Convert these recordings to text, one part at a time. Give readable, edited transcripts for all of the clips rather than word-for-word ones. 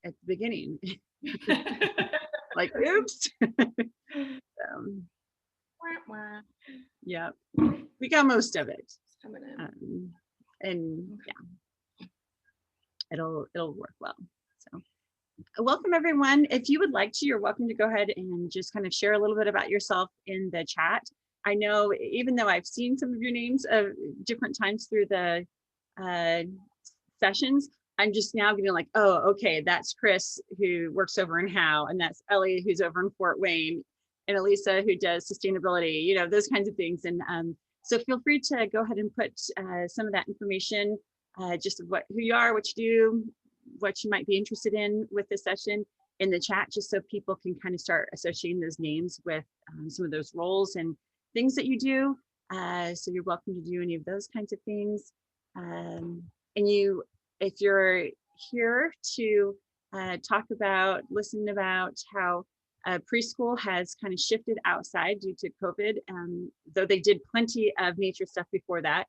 at the beginning. Like, oops. Yeah, we got most of it. And yeah, it'll work well. So welcome everyone. If you would like to, you're welcome to go ahead and just kind of share a little bit about yourself in the chat. I know, even though I've seen some of your names different times through the sessions, I'm just now getting like, oh, okay, that's Chris who works over in Howe, and that's Ellie who's over in Fort Wayne, and Elisa who does sustainability, you know, those kinds of things. And so feel free to go ahead and put some of that information, just who you are, what you do, what you might be interested in with this session in the chat, just so people can kind of start associating those names with some of those roles and things that you do. So you're welcome to do any of those kinds of things. And if you're here to listen about how preschool has kind of shifted outside due to COVID, though they did plenty of nature stuff before that,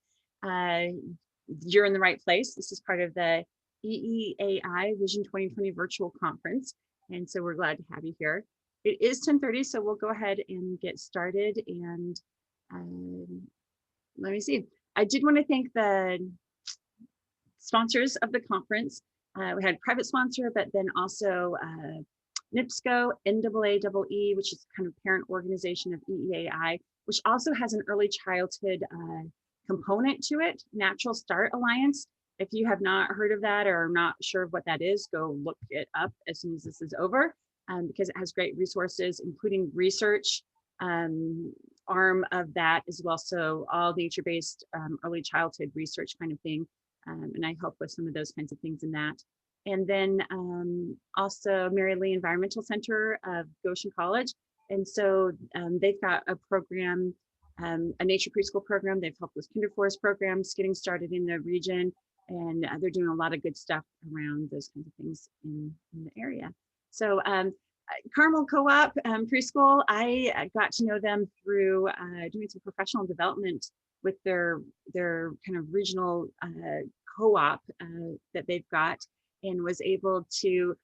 you're in the right place. This is part of the EEAI Vision 2020 virtual conference. And so we're glad to have you here. It is 10:30, so we'll go ahead and get started. And let me see. I did want to thank the sponsors of the conference. We had private sponsor, but then also NIPSCO, NAAEE, which is kind of parent organization of EEAI, which also has an early childhood component to it, Natural Start Alliance. If you have not heard of that or are not sure what that is, go look it up as soon as this is over, because it has great resources, including research arm of that as well. So all nature-based early childhood research kind of thing. And I help with some of those kinds of things in that. And then also Mary Lee Environmental Center of Goshen College. And so they've got a program, a nature preschool program. They've helped with kinder forest programs getting started in the region. And they're doing a lot of good stuff around those kinds of things in the area. So Carmel Co-op Preschool, I got to know them through doing some professional development with their kind of regional co-op that they've got, and was able to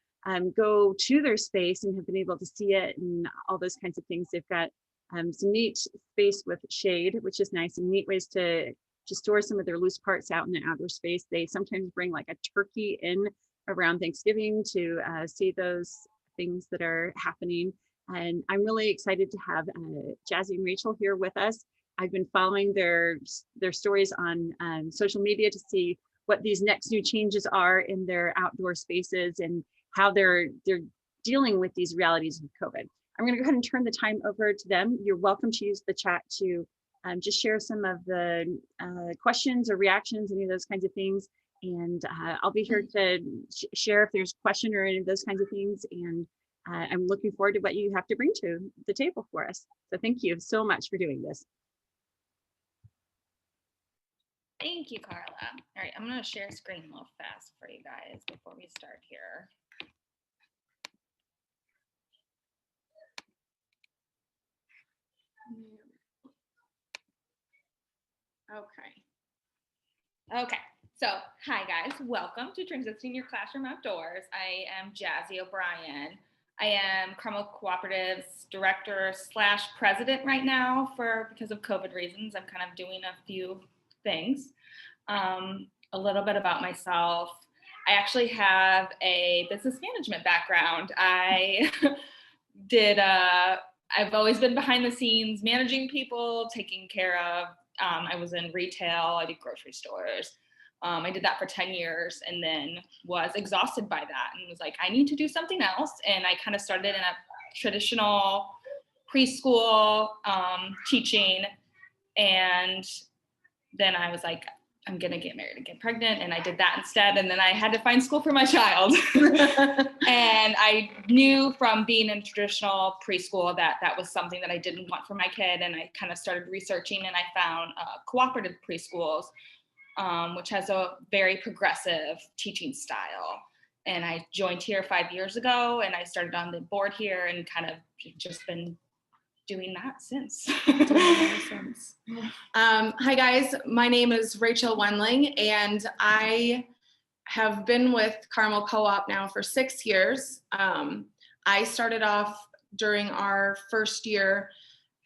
go to their space and have been able to see it and all those kinds of things. They've got some neat space with shade, which is nice, and neat ways to store some of their loose parts out in the outdoor space. They sometimes bring like a turkey in around Thanksgiving to see those things that are happening. And I'm really excited to have Jazzy and Rachael here with us. I've been following their stories on social media to see what these next new changes are in their outdoor spaces and how they're dealing with these realities of COVID. I'm going to go ahead and turn the time over to them. You're welcome to use the chat to just share some of the questions or reactions, any of those kinds of things. And I'll be here to share if there's a question or any of those kinds of things. And I'm looking forward to what you have to bring to the table for us. So thank you so much for doing this. Thank you, Carla. All right, I'm going to share screen a little fast for you guys before we start here. Okay, so hi guys, welcome to Transitioning Your Classroom Outdoors. I am Jazzy O'Brien. I am Carmel Cooperative's director / president right now because of COVID reasons. I'm kind of doing a few things. A little bit about myself. I actually have a business management background. I've always been behind the scenes, managing people, taking care of, I was in retail, I did grocery stores. I did that for 10 years and then was exhausted by that and was like, I need to do something else. And I kind of started in a traditional preschool teaching. And then I was like, I'm gonna get married and get pregnant, and I did that instead. And then I had to find school for my child. And I knew from being in traditional preschool that was something that I didn't want for my kid. And I kind of started researching, and I found cooperative preschools, which has a very progressive teaching style. And I joined here 5 years ago, and I started on the board here and kind of just been doing that since. Hi guys, my name is Rachael Wendling, and I have been with Carmel Co-op now for 6 years. I started off during our first year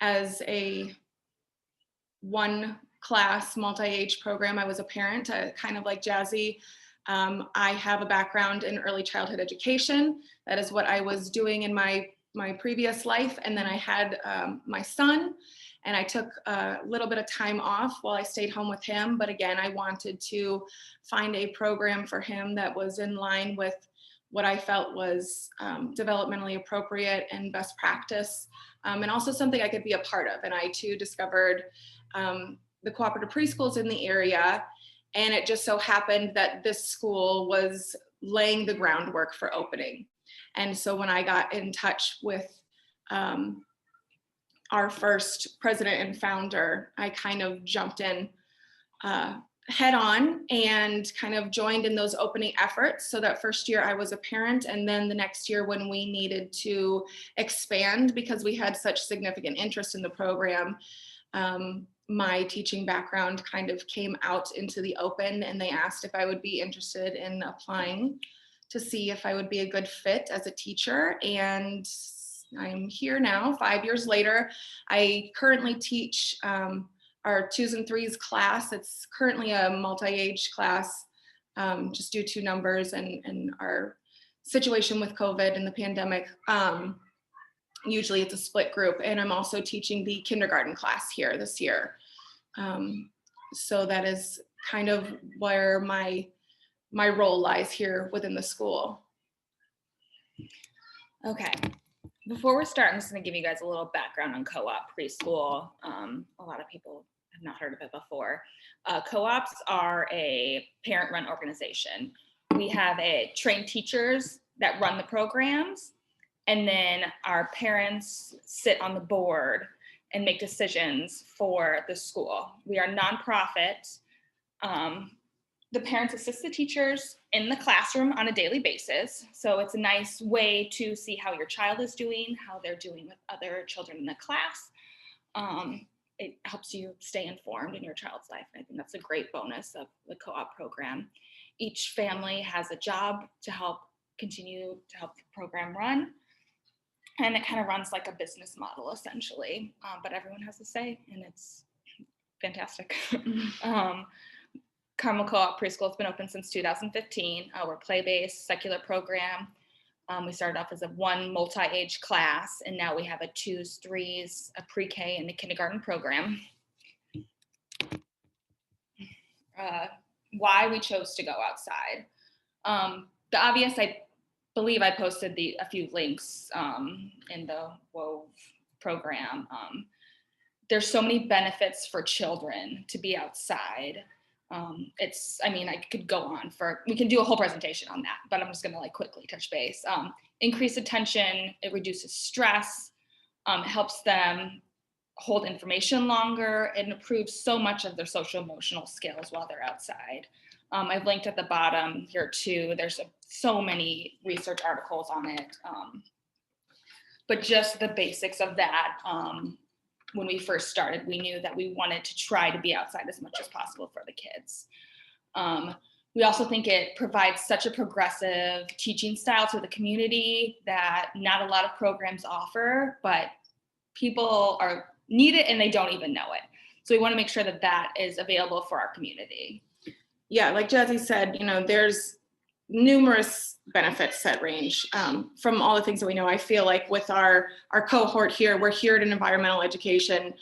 as a one class multi-age program. I was a parent, kind of like Jazzy. I have a background in early childhood education. That is what I was doing in my previous life. And then I had my son, and I took a little bit of time off while I stayed home with him. But again, I wanted to find a program for him that was in line with what I felt was developmentally appropriate and best practice, and also something I could be a part of. And I too discovered the cooperative preschools in the area. And it just so happened that this school was laying the groundwork for opening. And so when I got in touch with our first president and founder, I kind of jumped in head on and kind of joined in those opening efforts. So that first year I was a parent, and then the next year when we needed to expand because we had such significant interest in the program, my teaching background kind of came out into the open, and they asked if I would be interested in applying to see if I would be a good fit as a teacher. And I'm here now, 5 years later. I currently teach our 2s and 3s class. It's currently a multi-age class, just due to numbers and our situation with COVID and the pandemic. Usually it's a split group, and I'm also teaching the kindergarten class here this year. So that is kind of where my role lies here within the school. Okay, before we start, I'm just going to give you guys a little background on Co-op Preschool. A lot of people have not heard of it before. Co-ops are a parent-run organization. We have trained teachers that run the programs, and then our parents sit on the board and make decisions for the school. We are nonprofit. The parents assist the teachers in the classroom on a daily basis. So it's a nice way to see how your child is doing, how they're doing with other children in the class. It helps you stay informed in your child's life. I think that's a great bonus of the co-op program. Each family has a job to help continue to help the program run. And it kind of runs like a business model, essentially, but everyone has a say, and it's fantastic. Carmel Co-op Preschool has been open since 2015. We're a play-based secular program. We started off as a one multi-age class, and now we have a 2s, 3s, a pre-K, and a kindergarten program. Why we chose to go outside. The obvious, I believe I posted a few links in the WOVE program. There's so many benefits for children to be outside. I could go on we can do a whole presentation on that, but I'm just gonna quickly touch base. Increased attention, it reduces stress, helps them hold information longer, and improves so much of their social emotional skills while they're outside. I've linked at the bottom here too. There's so many research articles on it, but just the basics of that. When we first started, we knew that we wanted to try to be outside as much as possible for the kids. We also think it provides such a progressive teaching style to the community that not a lot of programs offer, but people need it and they don't even know it. So we want to make sure that that is available for our community. Yeah, like Jazzy said, there's numerous benefits that range from all the things that we know. I feel like with our cohort here, we're here at an environmental education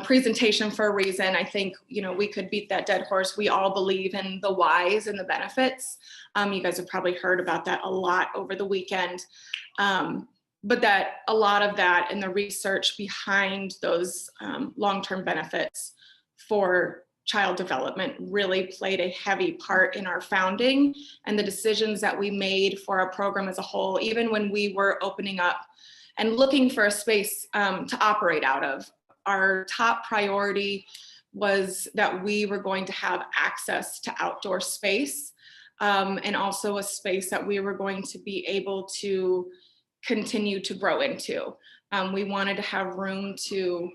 presentation for a reason. I think, we could beat that dead horse. We all believe in the whys and the benefits. You guys have probably heard about that a lot over the weekend. But that a lot of that and the research behind those long-term benefits for child development really played a heavy part in our founding and the decisions that we made for our program as a whole, even when we were opening up and looking for a space to operate out of. Our top priority was that we were going to have access to outdoor space and also a space that we were going to be able to continue to grow into. We wanted to have room to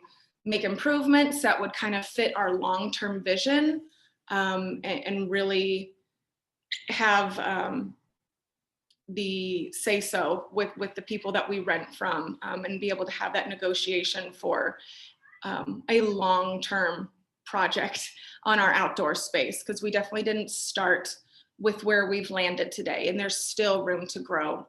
make improvements that would kind of fit our long-term vision and really have the say so with the people that we rent from, and be able to have that negotiation for a long-term project on our outdoor space, because we definitely didn't start with where we've landed today, and there's still room to grow.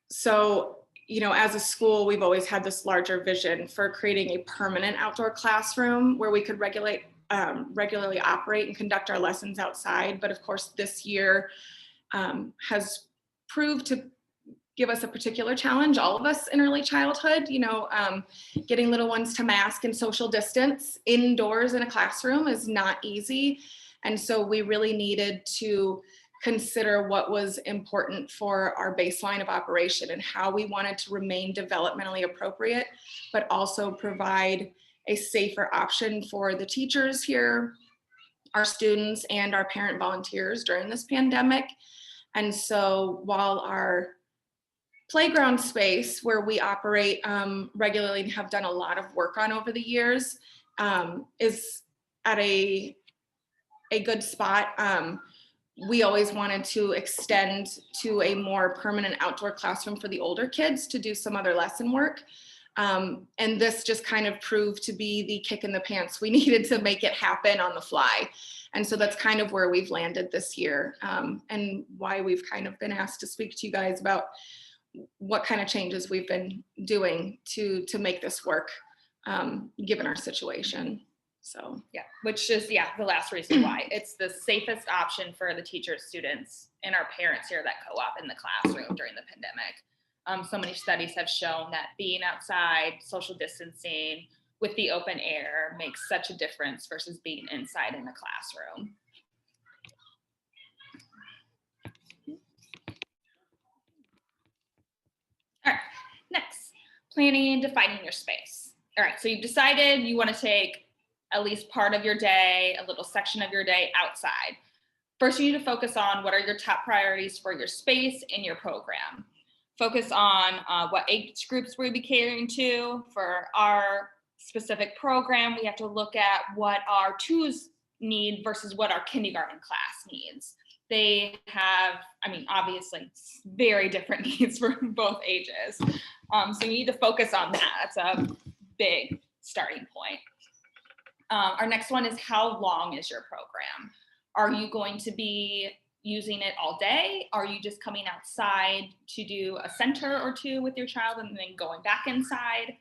So, you know, as a school, we've always had this larger vision for creating a permanent outdoor classroom where we could regularly operate and conduct our lessons outside. But of course, this year has proved to give us a particular challenge, all of us in early childhood, you know, getting little ones to mask and social distance indoors in a classroom is not easy. And so we really needed to consider what was important for our baseline of operation and how we wanted to remain developmentally appropriate, but also provide a safer option for the teachers here, our students, and our parent volunteers during this pandemic. And so while our playground space, where we operate regularly and have done a lot of work on over the years, is at a good spot, we always wanted to extend to a more permanent outdoor classroom for the older kids to do some other lesson work. And this just kind of proved to be the kick in the pants we needed to make it happen on the fly. And so that's kind of where we've landed this year, and why we've kind of been asked to speak to you guys about what kind of changes we've been doing to make this work, given our situation. So yeah, which is the last reason why it's the safest option for the teachers, students, and our parents here that co-op in the classroom during the pandemic. So many studies have shown that being outside, social distancing with the open air makes such a difference versus being inside in the classroom. All right, next, planning and defining your space. All right, so you've decided you want to take at least part of your day, a little section of your day outside. First, you need to focus on what are your top priorities for your space and your program. Focus on what age groups we'll be catering to. For our specific program, we have to look at what our twos need versus what our kindergarten class needs. They have, I mean, obviously very different needs for both ages. So you need to focus on that. That's a big starting point. Our next one is, how long is your program? Are you going to be using it all day? Are you just coming outside to do a center or two with your child and then going back inside?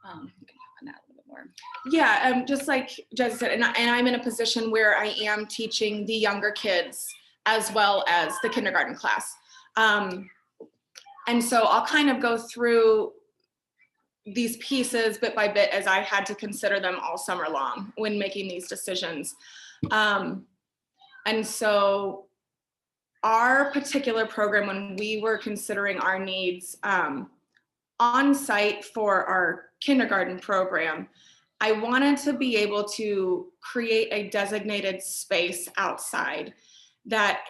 You can talk on that a little bit more. Yeah, just like Jazzy said, and I'm in a position where I am teaching the younger kids as well as the kindergarten class. And so I'll kind of go through these pieces bit by bit as I had to consider them all summer long when making these decisions. And so our particular program, when we were considering our needs on site for our kindergarten program, I wanted to be able to create a designated space outside that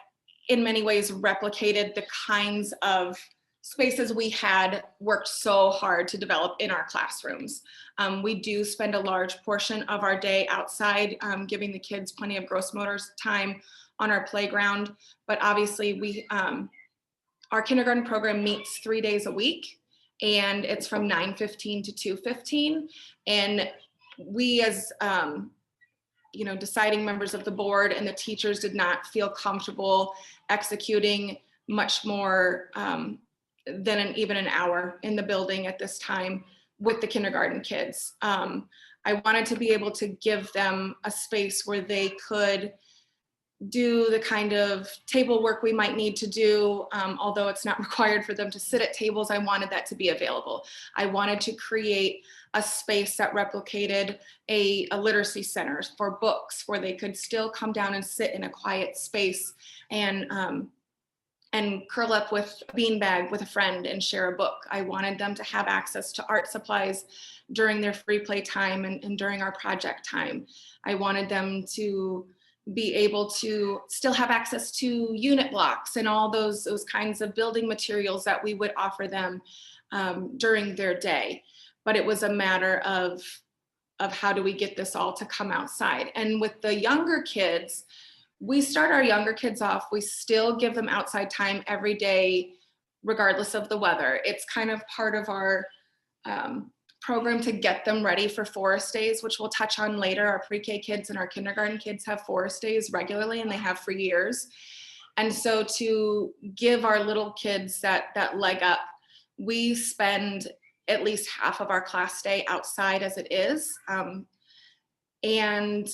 in many ways replicated the kinds of spaces we had worked so hard to develop in our classrooms. We do spend a large portion of our day outside, giving the kids plenty of gross motor time on our playground. But obviously our kindergarten program meets 3 days a week, and it's from 9:15 to 2:15. And we as deciding members of the board and the teachers did not feel comfortable executing much more than even an hour in the building at this time with the kindergarten kids. I wanted to be able to give them a space where they could do the kind of table work we might need to do, although it's not required for them to sit at tables. I wanted that to be available. I wanted to create a space that replicated a literacy center for books where they could still come down and sit in a quiet space and curl up with a beanbag with a friend and share a book. I wanted them to have access to art supplies during their free play time and during our project time. I wanted them to be able to still have access to unit blocks and all those kinds of building materials that we would offer them during their day. But it was a matter of how do we get this all to come outside. And with the younger kids, we start our younger kids off, we still give them outside time every day, regardless of the weather. It's kind of part of our program to get them ready for forest days, which we'll touch on later. Our pre-K kids and our kindergarten kids have forest days regularly, and they have for years. And so to give our little kids that leg up, we spend at least half of our class day outside as it is. And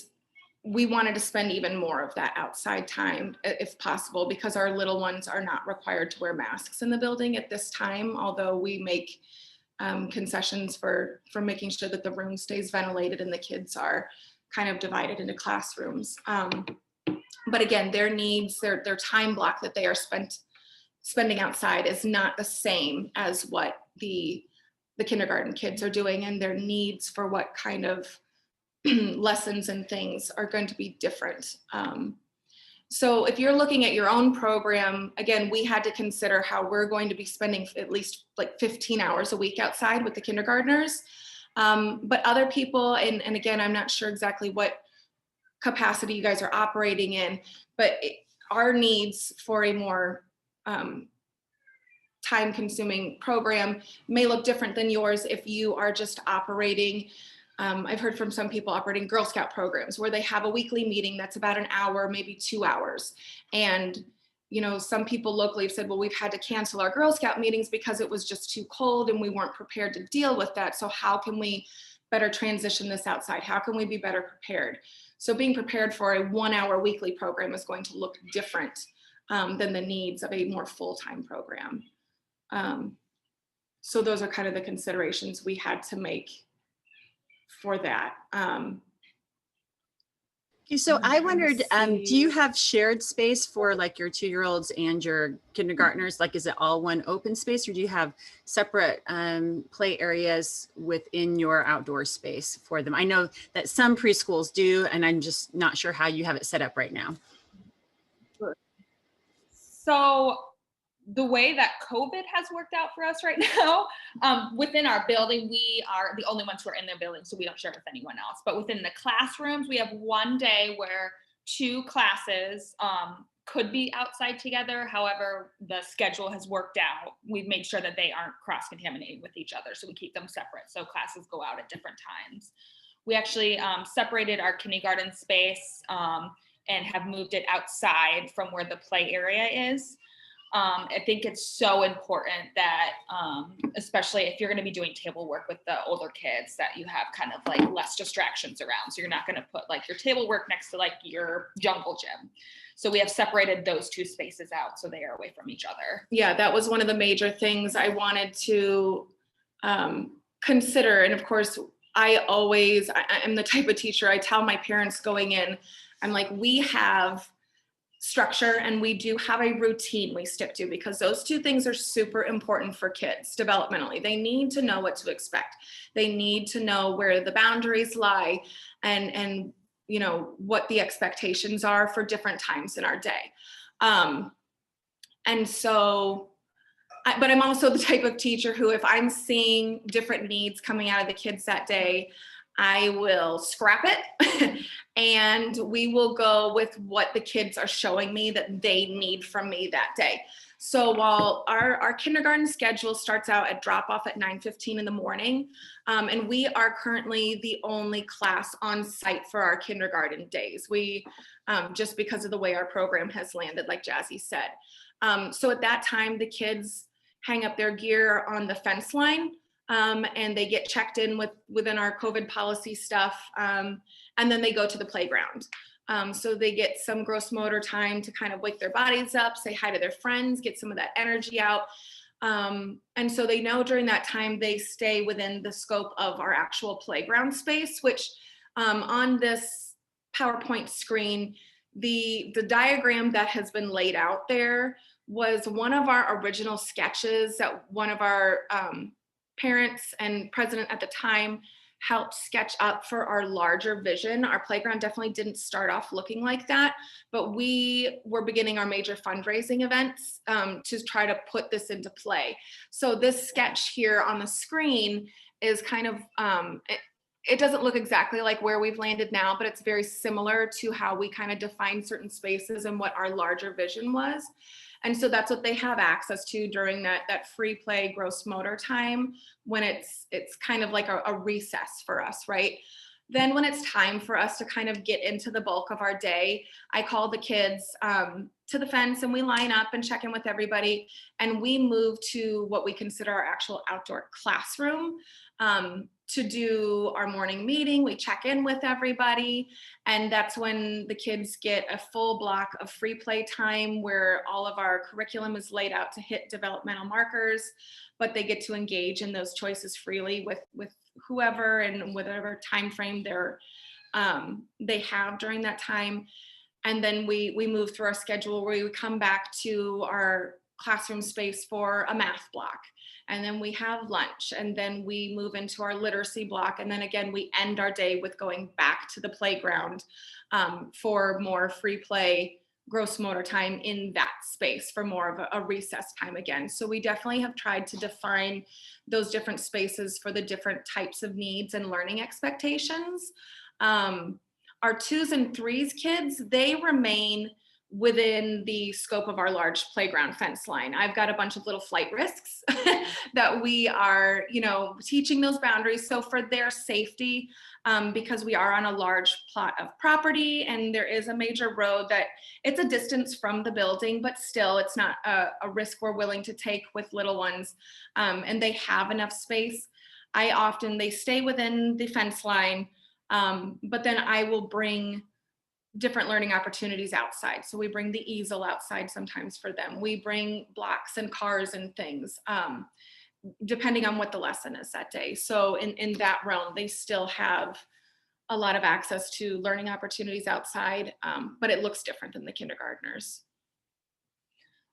we wanted to spend even more of that outside time if possible, because our little ones are not required to wear masks in the building at this time, although we make concessions for making sure that the room stays ventilated and the kids are kind of divided into classrooms. But again, their needs, their time block that they are spending outside is not the same as what the kindergarten kids are doing, and their needs for what kind of lessons and things are going to be different. So if you're looking at your own program, again, we had to consider how we're going to be spending at least like 15 hours a week outside with the kindergartners. But other people, and again, I'm not sure exactly what capacity you guys are operating in, but our needs for a more time-consuming program may look different than yours if you are just operating. I've heard from some people operating Girl Scout programs where they have a weekly meeting that's about an hour, maybe 2 hours. And, you know, some people locally have said, well, we've had to cancel our Girl Scout meetings because it was just too cold and we weren't prepared to deal with that. So how can we better transition this outside? How can we be better prepared? So being prepared for a 1 hour weekly program is going to look different than the needs of a more full-time program. So those are kind of the considerations we had to make for that. So I wondered, do you have shared space for like your 2-year-olds and your kindergartners? Like, is it all one open space, or do you have separate play areas within your outdoor space for them? I know that some preschools do, and I'm just not sure how you have it set up right now. So the way that COVID has worked out for us right now, within our building, we are the only ones who are in their building, so we don't share with anyone else. But within the classrooms, we have one day where 2 classes could be outside together. However, the schedule has worked out. We've made sure that they aren't cross-contaminating with each other, so we keep them separate. So classes go out at different times. We actually separated our kindergarten space and have moved it outside from where the play area is. I think it's so important that, especially if you're going to be doing table work with the older kids, that you have kind of like less distractions around. So you're not going to put like your table work next to like your jungle gym. So we have separated those 2 spaces out so they are away from each other. Yeah, that was one of the major things I wanted to consider. And of course, I'm the type of teacher, I tell my parents going in, I'm like, we have structure and we do have a routine we stick to, because those 2 things are super important for kids developmentally. They need to know what to expect. They need to know where the boundaries lie and you know what the expectations are for different times in our day. And so, but I'm also the type of teacher who, if I'm seeing different needs coming out of the kids that day, I will scrap it and we will go with what the kids are showing me that they need from me that day. So while our kindergarten schedule starts out at drop off at 9:15 in the morning, and we are currently the only class on site for our kindergarten days. We, just because of the way our program has landed, like Jazzy said. So at that time, the kids hang up their gear on the fence line. And they get checked in within our COVID policy stuff, and then they go to the playground. So they get some gross motor time to kind of wake their bodies up, say hi to their friends, get some of that energy out. And so they know during that time they stay within the scope of our actual playground space, which on this PowerPoint screen, the diagram that has been laid out there was one of our original sketches that one of our parents and president at the time helped sketch up for our larger vision. Our playground definitely didn't start off looking like that, but we were beginning our major fundraising events to try to put this into play. So this sketch here on the screen is kind of, it doesn't look exactly like where we've landed now, but it's very similar to how we kind of defined certain spaces and what our larger vision was. And so that's what they have access to during that free play gross motor time, when it's kind of like a recess for us, right? Then when it's time for us to kind of get into the bulk of our day, I call the kids to the fence, and we line up and check in with everybody, and we move to what we consider our actual outdoor classroom to do our morning meeting. We check in with everybody, and that's when the kids get a full block of free play time where all of our curriculum is laid out to hit developmental markers, but they get to engage in those choices freely with whoever and whatever time frame they have during that time. And then we move through our schedule where we come back to our classroom space for a math block. And then we have lunch, and then we move into our literacy block. And then again, we end our day with going back to the playground for more free play gross motor time in that space, for more of a recess time again. So we definitely have tried to define those different spaces for the different types of needs and learning expectations. Our 2s and 3s kids, they remain within the scope of our large playground fence line. I've got a bunch of little flight risks that we are, teaching those boundaries. So for their safety, because we are on a large plot of property and there is a major road that it's a distance from the building, but still it's not a risk we're willing to take with little ones. And they have enough space. They stay within the fence line, but then I will bring different learning opportunities outside. So we bring the easel outside sometimes for them. We bring blocks and cars and things, depending on what the lesson is that day. So in that realm, they still have a lot of access to learning opportunities outside, but it looks different than the kindergartners.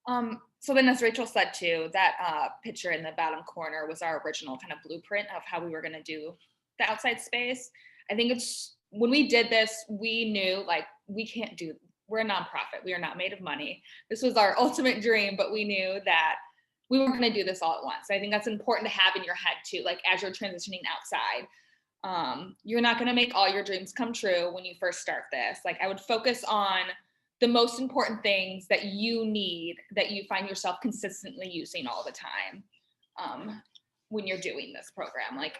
So then, as Rachel said too, that picture in the bottom corner was our original kind of blueprint of how we were going to do the outside space. I think when we did this, we knew we're a nonprofit. We are not made of money. This was our ultimate dream, but we knew that we weren't going to do this all at once. I think that's important to have in your head too, like as you're transitioning outside. You're not going to make all your dreams come true when you first start this. Like, I would focus on the most important things that you need, that you find yourself consistently using all the time when you're doing this program. Like,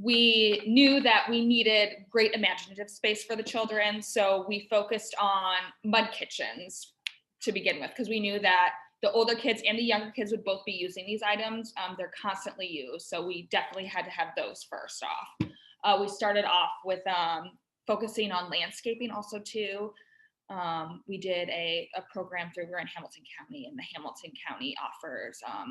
we knew that we needed great imaginative space for the children, so we focused on mud kitchens to begin with, because we knew that the older kids and the younger kids would both be using these items. They're constantly used, so we definitely had to have those first off. We started off with focusing on landscaping also too. We did a program we're in Hamilton County, and the Hamilton County offers, oh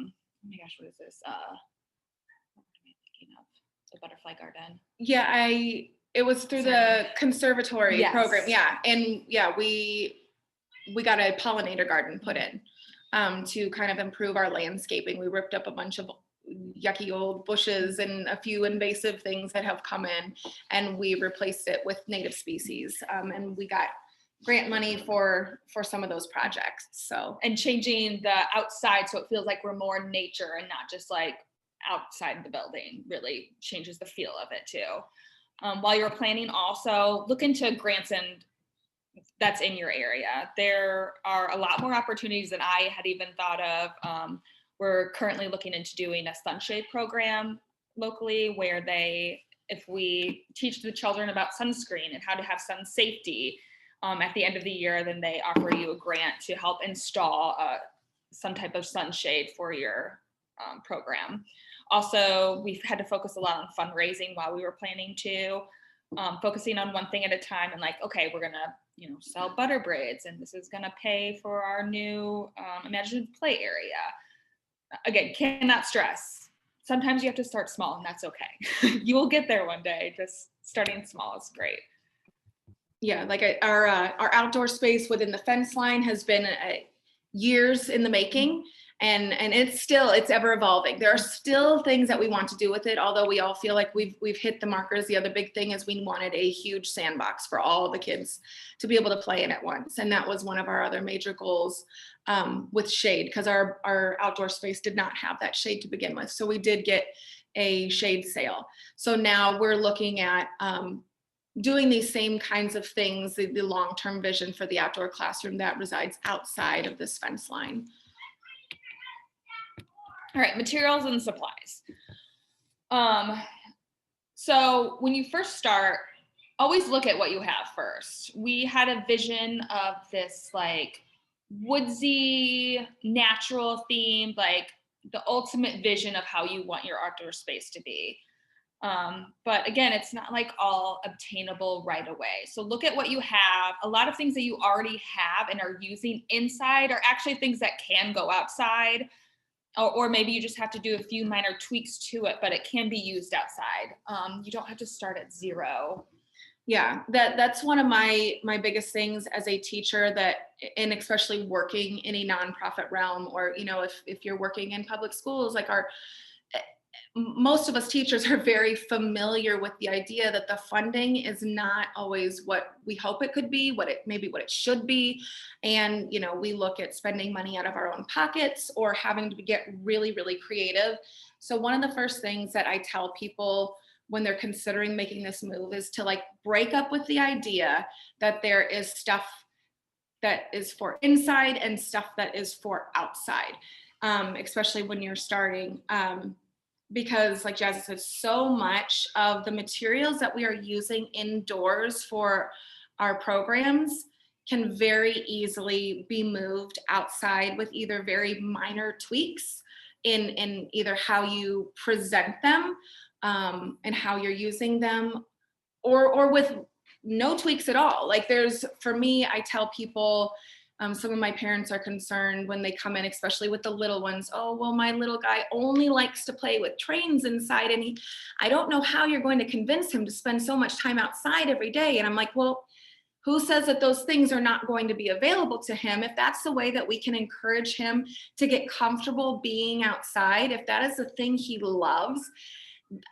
my gosh, what is this? What am I thinking of? The butterfly garden. Yeah, it was through the conservatory program. Yeah. And yeah, we got a pollinator garden put in to kind of improve our landscaping. We ripped up a bunch of yucky old bushes and a few invasive things that have come in, and we replaced it with native species. And we got grant money for some of those projects. So, and changing the outside so it feels like we're more in nature and not just like outside the building really changes the feel of it too. While you're planning, also look into grants and that's in your area. There are a lot more opportunities than I had even thought of. We're currently looking into doing a sunshade program locally where if we teach the children about sunscreen and how to have sun safety at the end of the year, then they offer you a grant to help install some type of sunshade for your program. Also, we've had to focus a lot on fundraising while we were planning to, focusing on one thing at a time, and like, okay, we're gonna, sell butter braids, and this is gonna pay for our new imaginative play area. Again, cannot stress. Sometimes you have to start small, and that's okay. You will get there one day. Just starting small is great. Yeah, like our outdoor space within the fence line has been years in the making. And it's ever evolving. There are still things that we want to do with it, although we all feel like we've hit the markers. The other big thing is we wanted a huge sandbox for all the kids to be able to play in at once. And that was one of our other major goals with shade, because our outdoor space did not have that shade to begin with. So we did get a shade sail. So now we're looking at doing these same kinds of things, the long-term vision for the outdoor classroom that resides outside of this fence line. All right, materials and supplies. So when you first start, always look at what you have first. We had a vision of this like woodsy, natural theme, like the ultimate vision of how you want your outdoor space to be. But again, it's not like all obtainable right away. So look at what you have. A lot of things that you already have and are using inside are actually things that can go outside. Or maybe you just have to do a few minor tweaks to it, but it can be used outside. You don't have to start at zero. Yeah, that's one of my biggest things as a teacher, and especially working in a nonprofit realm, or, you know, if you're working in public schools, like most of us teachers are very familiar with the idea that the funding is not always what we hope it could be, what it should be. And, you know, we look at spending money out of our own pockets or having to get really, really creative. So one of the first things that I tell people when they're considering making this move is to like break up with the idea that there is stuff that is for inside and stuff that is for outside, especially when you're starting. Because like Jazzy said, so much of the materials that we are using indoors for our programs can very easily be moved outside with either very minor tweaks in either how you present them and how you're using them, or with no tweaks at all. Like for me, I tell people, some of my parents are concerned when they come in, especially with the little ones. Oh, well, my little guy only likes to play with trains inside, and I don't know how you're going to convince him to spend so much time outside every day. And I'm like, well, who says that those things are not going to be available to him? If that's the way that we can encourage him to get comfortable being outside, if that is the thing he loves,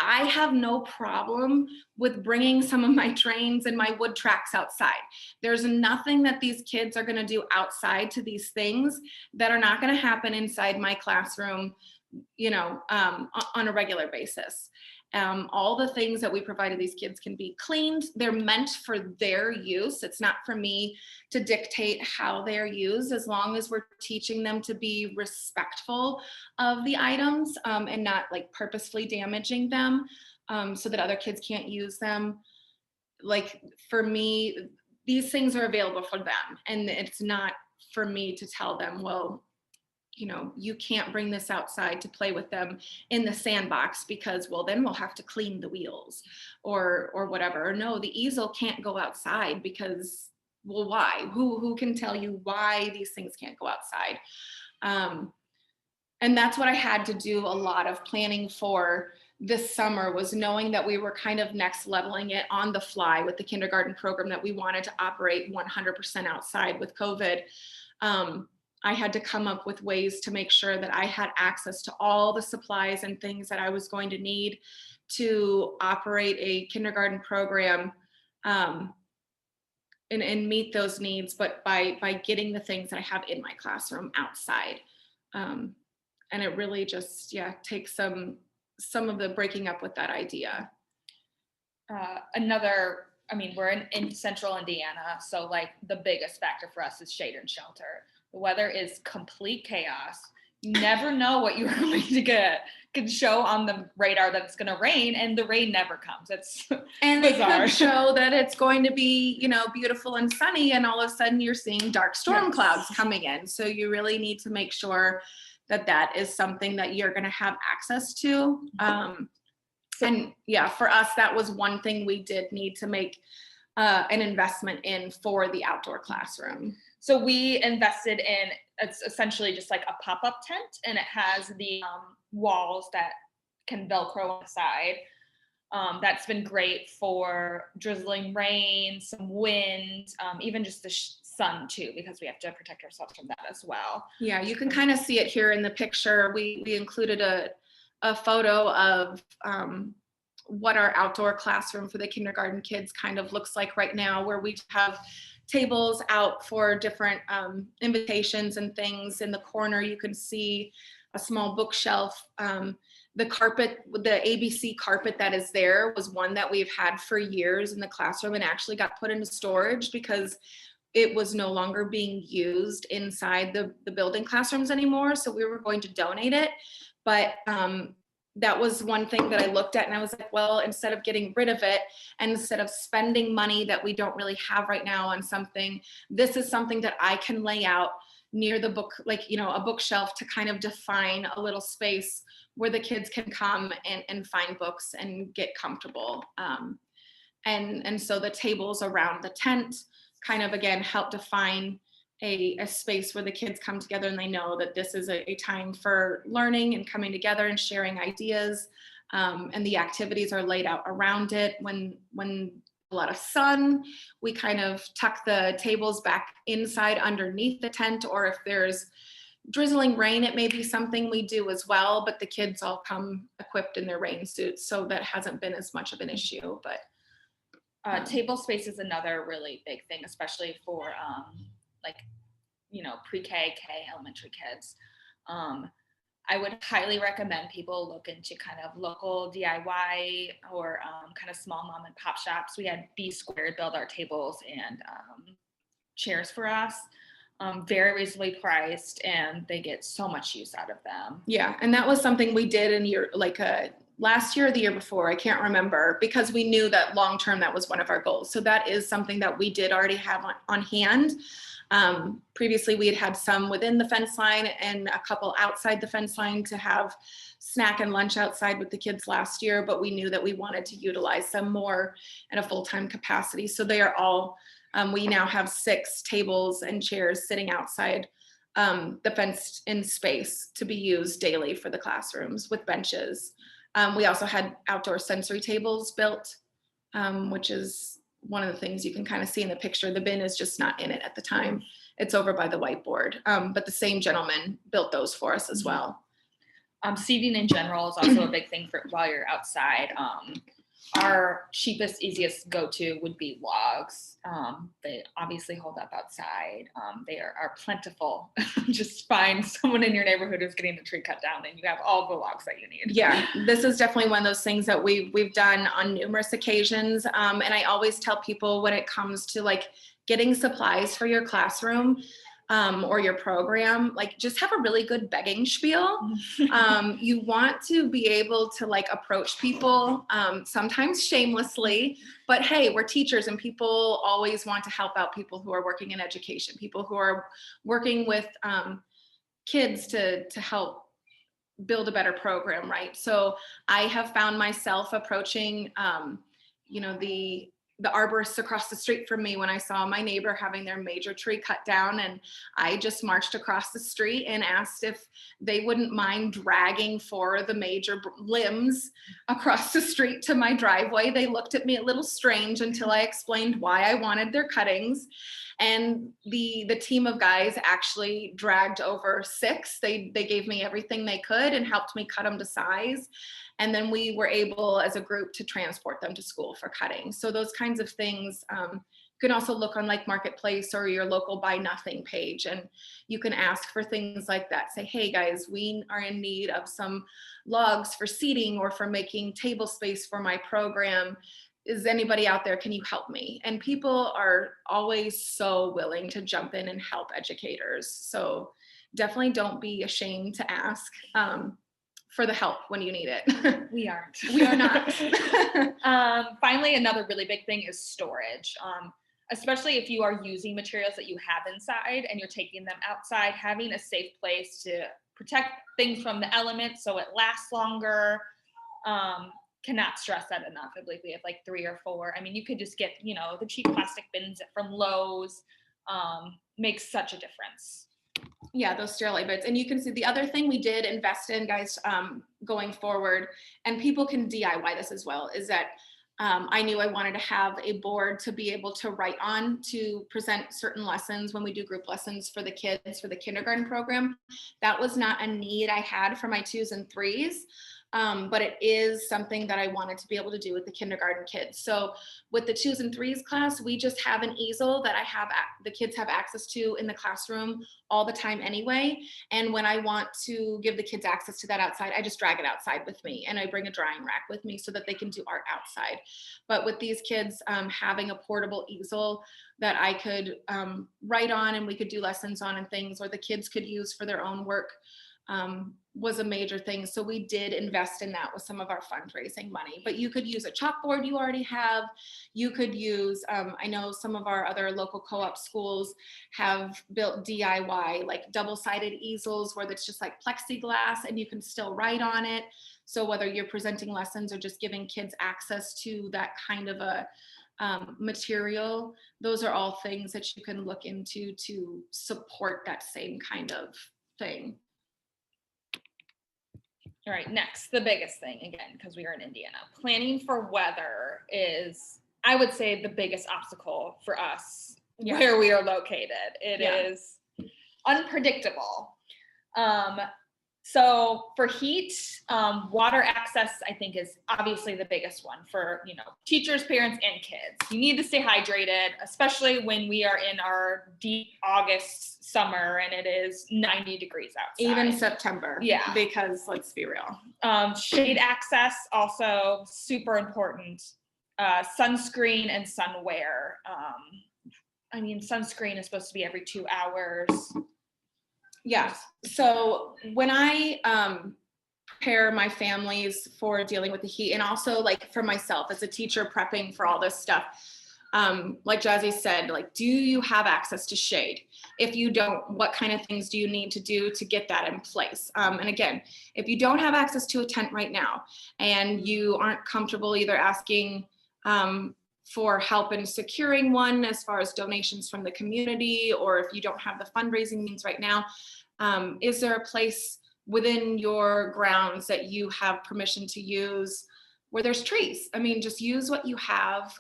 I have no problem with bringing some of my trains and my wood tracks outside. There's nothing that these kids are going to do outside to these things that are not going to happen inside my classroom, you know, on a regular basis. All the things that we provide to these kids can be cleaned. They're meant for their use. It's not for me to dictate how they're used, as long as we're teaching them to be respectful of the items and not like purposefully damaging them so that other kids can't use them. Like for me, these things are available for them, and it's not for me to tell them, well, you know, you can't bring this outside to play with them in the sandbox because, well, then we'll have to clean the wheels or whatever. Or no, the easel can't go outside because, well, why? Who can tell you why these things can't go outside? And that's what I had to do a lot of planning for this summer, was knowing that we were kind of next leveling it on the fly with the kindergarten program, that we wanted to operate 100% outside with COVID. I had to come up with ways to make sure that I had access to all the supplies and things that I was going to need to operate a kindergarten program and meet those needs, but by getting the things that I have in my classroom outside. And it really just, takes some of the breaking up with that idea. We're in central Indiana, so like the biggest factor for us is shade and shelter. The weather is complete chaos. You never know what you're going to get. Could show on the radar that it's going to rain, and the rain never comes. And it could show that it's going to be, you know, beautiful and sunny, and all of a sudden you're seeing dark storm clouds coming in. So you really need to make sure that that is something that you're going to have access to. And yeah, for us, that was one thing we did need to make an investment in for the outdoor classroom. So we invested in, it's essentially just like a pop-up tent, and it has the walls that can Velcro on the side. That's been great for drizzling rain, some wind, even just the sun too, because we have to protect ourselves from that as well. Yeah, you can kind of see it here in the picture. We included a photo of what our outdoor classroom for the kindergarten kids kind of looks like right now, where we have tables out for different invitations and things. In the corner, you can see a small bookshelf. The carpet, the ABC carpet that is there was one that we've had for years in the classroom and actually got put into storage because it was no longer being used inside the building classrooms anymore. So we were going to donate it. But that was one thing that I looked at and I was like, well, instead of getting rid of it and instead of spending money that we don't really have right now on something, this is something that I can lay out near the book, like, you know, a bookshelf to kind of define a little space where the kids can come and find books and get comfortable. And so the tables around the tent kind of, again, help define a space where the kids come together and they know that this is a time for learning and coming together and sharing ideas. And the activities are laid out around it. When a lot of sun, we kind of tuck the tables back inside underneath the tent, or if there's drizzling rain, it may be something we do as well, but the kids all come equipped in their rain suits, so that hasn't been as much of an issue. But table space is another really big thing, especially for like, you know, pre-K, K, elementary kids. I would highly recommend people look into kind of local DIY or kind of small mom and pop shops. We had B Squared build our tables and chairs for us. Very reasonably priced, and they get so much use out of them. Yeah, and that was something we did in last year or the year before, I can't remember, because we knew that long-term that was one of our goals. So that is something that we did already have on hand. Previously, we had some within the fence line and a couple outside the fence line to have snack and lunch outside with the kids last year, but we knew that we wanted to utilize them more in a full-time capacity. So they are all, we now have 6 tables and chairs sitting outside the fenced-in space to be used daily for the classrooms with benches. We also had outdoor sensory tables built, which is one of the things you can kind of see in the picture. The bin is just not in it at the time. It's over by the whiteboard. But the same gentleman built those for us as well. Seating in general is also a big thing for while you're outside. Our cheapest, easiest go-to would be logs. They obviously hold up outside. They are plentiful. Just find someone in your neighborhood who's getting the tree cut down and you have all the logs that you need. Yeah, this is definitely one of those things that we've done on numerous occasions. And I always tell people when it comes to like getting supplies for your classroom, or your program, like just have a really good begging spiel. You want to be able to like approach people, sometimes shamelessly, but hey, we're teachers and people always want to help out people who are working in education, people who are working with kids to help build a better program, right? So I have found myself approaching, the arborists across the street from me when I saw my neighbor having their major tree cut down, and I just marched across the street and asked if they wouldn't mind dragging 4 of the major limbs across the street to my driveway. They looked at me a little strange until I explained why I wanted their cuttings. And the team of guys actually dragged over 6. They gave me everything they could and helped me cut them to size. And then we were able as a group to transport them to school for cutting. So those kinds of things, you can also look on like Marketplace or your local Buy Nothing page, and you can ask for things like that. Say, hey guys, we are in need of some logs for seating or for making table space for my program. Is anybody out there? Can you help me? And people are always so willing to jump in and help educators. So definitely don't be ashamed to ask for the help when you need it. We aren't. We are not. Finally, another really big thing is storage. Especially if you are using materials that you have inside and you're taking them outside, having a safe place to protect things from the elements so it lasts longer. Cannot stress that enough. I believe we have like 3 or 4. I mean, you could just get, the cheap plastic bins from Lowe's. Makes such a difference. Yeah, those Sterilite bits. And you can see the other thing we did invest in, guys, going forward, and people can DIY this as well, is that I knew I wanted to have a board to be able to write on to present certain lessons when we do group lessons for the kids for the kindergarten program. That was not a need I had for my 2s and 3s. But it is something that I wanted to be able to do with the kindergarten kids. So with the 2s and 3s class, we just have an easel that the kids have access to in the classroom all the time anyway. And when I want to give the kids access to that outside, I just drag it outside with me, and I bring a drying rack with me so that they can do art outside. But with these kids, having a portable easel that I could write on and we could do lessons on and things, or the kids could use for their own work, was a major thing. So we did invest in that with some of our fundraising money. But you could use a chalkboard you already have. You could use, I know some of our other local co-op schools have built DIY, like double-sided easels where it's just like plexiglass and you can still write on it. So whether you're presenting lessons or just giving kids access to that kind of a material, those are all things that you can look into to support that same kind of thing. All right, next, the biggest thing, again, because we are in Indiana, planning for weather is, I would say, the biggest obstacle for us where we are located. It is unpredictable. So for heat, water access, I think, is obviously the biggest one for, teachers, parents, and kids. You need to stay hydrated, especially when we are in our deep August summer and it is 90 degrees outside. Even September. Yeah. Because let's be real. Shade access, also super important. Sunscreen and sun wear. Sunscreen is supposed to be every 2 hours. Yes. So when I prepare my families for dealing with the heat, and also like for myself as a teacher prepping for all this stuff, like Jazzy said, like, do you have access to shade? If you don't, what kind of things do you need to do to get that in place? And again, if you don't have access to a tent right now and you aren't comfortable either asking for help in securing one as far as donations from the community, or if you don't have the fundraising means right now, is there a place within your grounds that you have permission to use where there's trees? Just use what you have.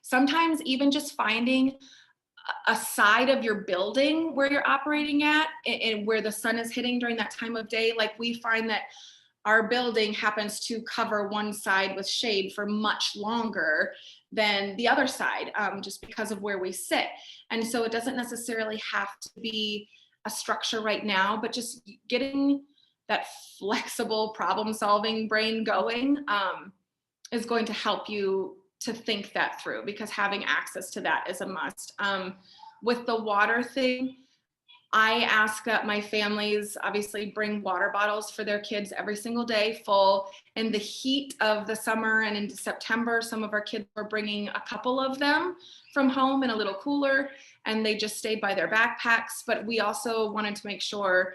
Sometimes even just finding a side of your building where you're operating at and where the sun is hitting during that time of day. Like, we find that our building happens to cover one side with shade for much longer than the other side, just because of where we sit. And so it doesn't necessarily have to be a structure right now, but just getting that flexible problem-solving brain going is going to help you to think that through, because having access to that is a must. With the water thing, I ask that my families obviously bring water bottles for their kids every single day full. In the heat of the summer and into September, some of our kids were bringing a couple of them from home in a little cooler, and they just stayed by their backpacks. But we also wanted to make sure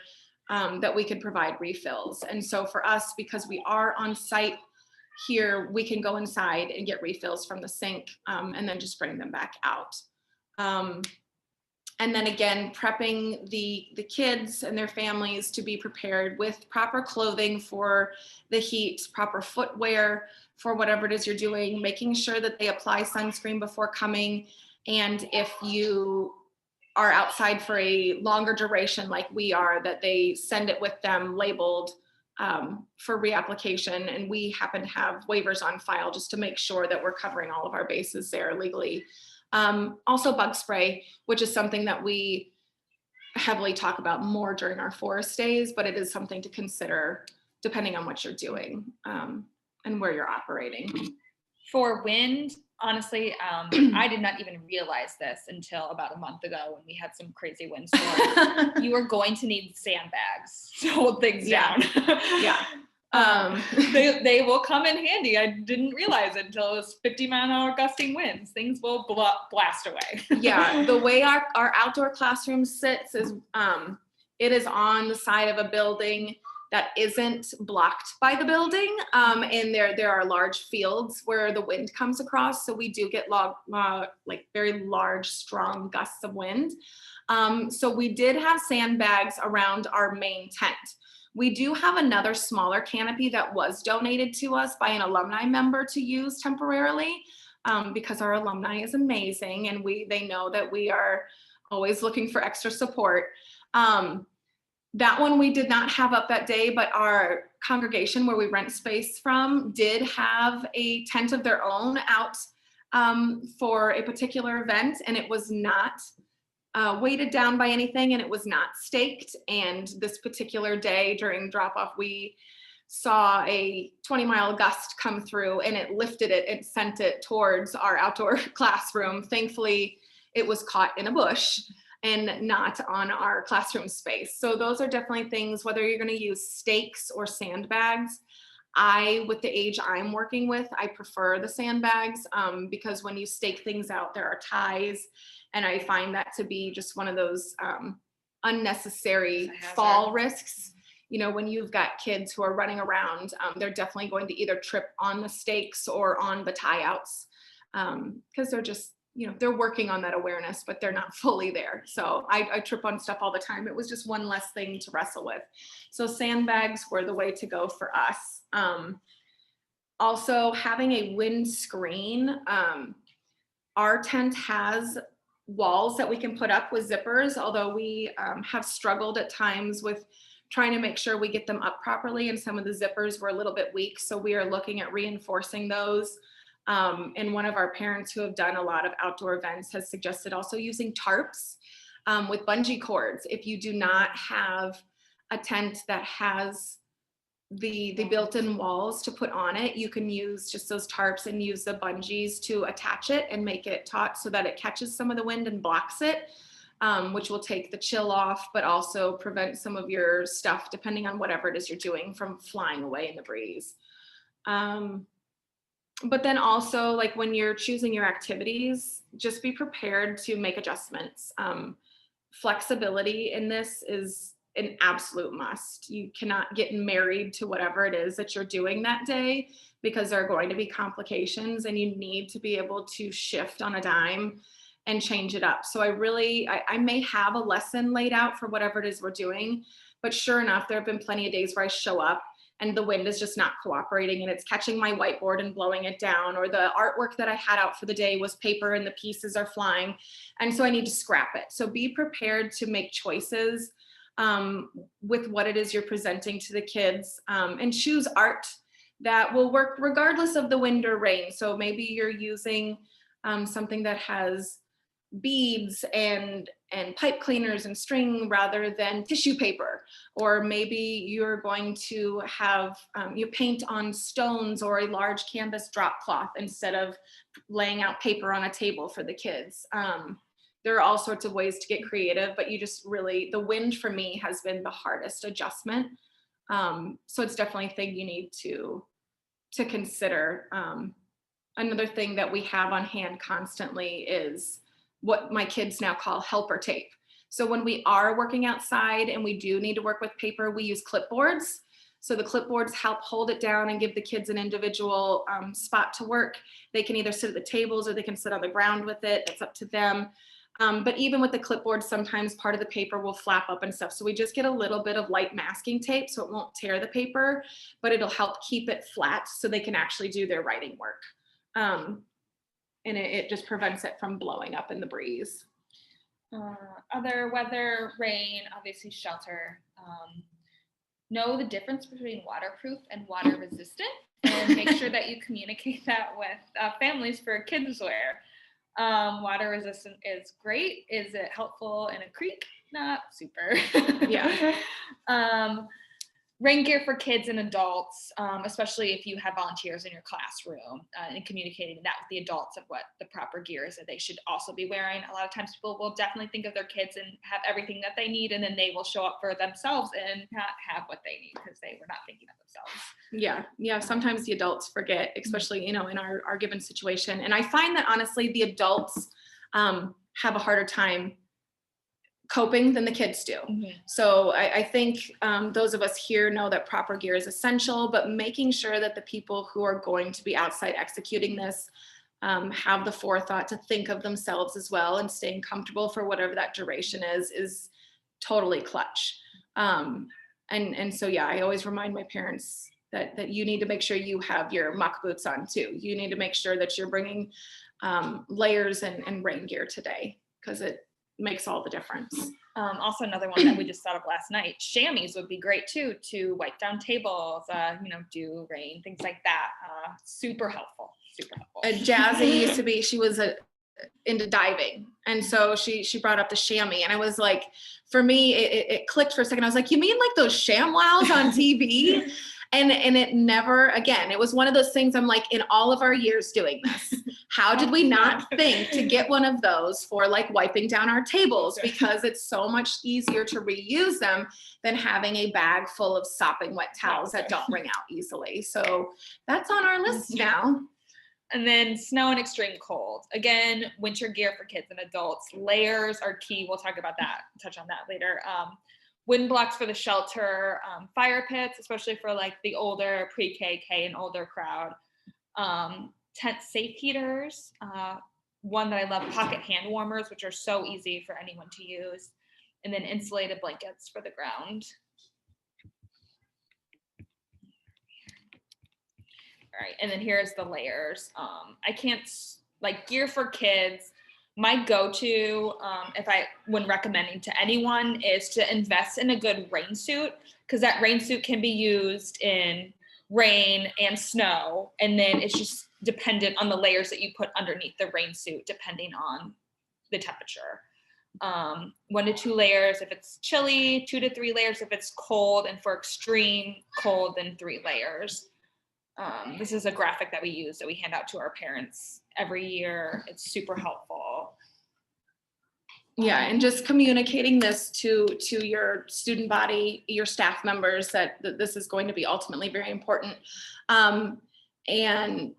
that we could provide refills. And so for us, because we are on site here, we can go inside and get refills from the sink, and then just bring them back out. And then again, prepping the kids and their families to be prepared with proper clothing for the heat, proper footwear for whatever it is you're doing, making sure that they apply sunscreen before coming. And if you are outside for a longer duration like we are, that they send it with them labeled for reapplication. And we happen to have waivers on file just to make sure that we're covering all of our bases there legally. Also bug spray, which is something that we heavily talk about more during our forest days, but it is something to consider depending on what you're doing and where you're operating. For wind, honestly, I did not even realize this until about a month ago when we had some crazy windstorms. You are going to need sandbags to hold things down. Yeah. They will come in handy. I didn't realize it until it was 50-mile-an-hour gusting winds. Things will blast away. Yeah, the way our outdoor classroom sits is it is on the side of a building that isn't blocked by the building, and there are large fields where the wind comes across, so we do get like very large, strong gusts of wind. So we did have sandbags around our main tent. We do have another smaller canopy that was donated to us by an alumni member to use temporarily, because our alumni is amazing and they know that we are always looking for extra support. That one we did not have up that day, but our congregation where we rent space from did have a tent of their own out for a particular event, and it was not weighted down by anything, and it was not staked. And this particular day during drop off, we saw a 20-mile gust come through, and it lifted it and sent it towards our outdoor classroom. Thankfully, it was caught in a bush and not on our classroom space. So those are definitely things, whether you're going to use stakes or sandbags. With the age I'm working with, I prefer the sandbags, because when you stake things out, there are ties, and I find that to be just one of those unnecessary fall risks. You know, when you've got kids who are running around, they're definitely going to either trip on the stakes or on the tie outs, because they're just, you know, they're working on that awareness, but they're not fully there. So I trip on stuff all the time. It was just one less thing to wrestle with. So sandbags were the way to go for us. Also having a wind screen. Our tent has walls that we can put up with zippers, although we have struggled at times with trying to make sure we get them up properly, and some of the zippers were a little bit weak. So we are looking at reinforcing those. And one of our parents who have done a lot of outdoor events has suggested also using tarps with bungee cords. If you do not have a tent that has the built-in walls to put on it, you can use just those tarps and use the bungees to attach it and make it taut so that it catches some of the wind and blocks it, which will take the chill off, but also prevent some of your stuff, depending on whatever it is you're doing, from flying away in the breeze. But then also, like, when you're choosing your activities, just be prepared to make adjustments. Flexibility in this is an absolute must. You cannot get married to whatever it is that you're doing that day, because there are going to be complications, and you need to be able to shift on a dime and change it up. So I may have a lesson laid out for whatever it is we're doing, but sure enough, there have been plenty of days where I show up and the wind is just not cooperating, and it's catching my whiteboard and blowing it down, or the artwork that I had out for the day was paper and the pieces are flying, and so I need to scrap it. So be prepared to make choices with what it is you're presenting to the kids, and choose art that will work regardless of the wind or rain. So maybe you're using something that has beads and pipe cleaners and string rather than tissue paper, or maybe you're going to have you paint on stones or a large canvas drop cloth instead of laying out paper on a table for the kids. There are all sorts of ways to get creative, but you just really, the wind for me has been the hardest adjustment. So it's definitely a thing you need to consider. Another thing that we have on hand constantly is what my kids now call helper tape. So when we are working outside and we do need to work with paper, we use clipboards. So the clipboards help hold it down and give the kids an individual spot to work. They can either sit at the tables or they can sit on the ground with it. It's up to them. But even with the clipboard, sometimes part of the paper will flap up and stuff. So we just get a little bit of light masking tape so it won't tear the paper, but it'll help keep it flat so they can actually do their writing work. And it just prevents it from blowing up in the breeze. Other weather, rain, obviously shelter. Know the difference between waterproof and water resistant, and make sure that you communicate that with families for kids wear. Water resistant is great. Is it helpful in a creek? Not super. Yeah. Rain gear for kids and adults, especially if you have volunteers in your classroom, and communicating that with the adults of what the proper gear is that they should also be wearing. A lot of times people will definitely think of their kids and have everything that they need, and then they will show up for themselves and not have what they need because they were not thinking of themselves. Yeah. Sometimes the adults forget, especially, in our given situation. And I find that honestly, the adults have a harder time coping than the kids do. Mm-hmm. So I think those of us here know that proper gear is essential, but making sure that the people who are going to be outside executing this have the forethought to think of themselves as well, and staying comfortable for whatever that duration is totally clutch. And so, yeah, I always remind my parents that you need to make sure you have your muck boots on too. You need to make sure that you're bringing layers and rain gear today, because it makes all the difference. Also, another one that we just thought of last night, chamois would be great too, to wipe down tables, do rain, things like that. Super helpful, super helpful. Jazzy used to be, she was into diving. And so she brought up the chamois, and I was like, for me, it clicked for a second. I was like, you mean like those ShamWows on TV? And it never, again, it was one of those things I'm like, in all of our years doing this, how did we not think to get one of those for like wiping down our tables? Because it's so much easier to reuse them than having a bag full of sopping wet towels that don't wring out easily. So that's on our list now. And then snow and extreme cold. Again, winter gear for kids and adults. Layers are key. We'll talk about that, touch on that later. Wind blocks for the shelter, fire pits, especially for like the older pre-K, K and older crowd. Tent safe heaters. One that I love, pocket hand warmers, which are so easy for anyone to use. And then insulated blankets for the ground. All right, and then here's the layers. I can't, like, gear for kids, my go-to, when recommending to anyone, is to invest in a good rain suit, because that rain suit can be used in rain and snow, and then it's just dependent on the layers that you put underneath the rain suit, depending on the temperature. 1 to 2 layers if it's chilly, 2 to 3 layers if it's cold, and for extreme cold, then 3 layers. This is a graphic that we use that we hand out to our parents every year. It's super helpful. Yeah, and just communicating this to your student body, your staff members, that this is going to be ultimately very important, and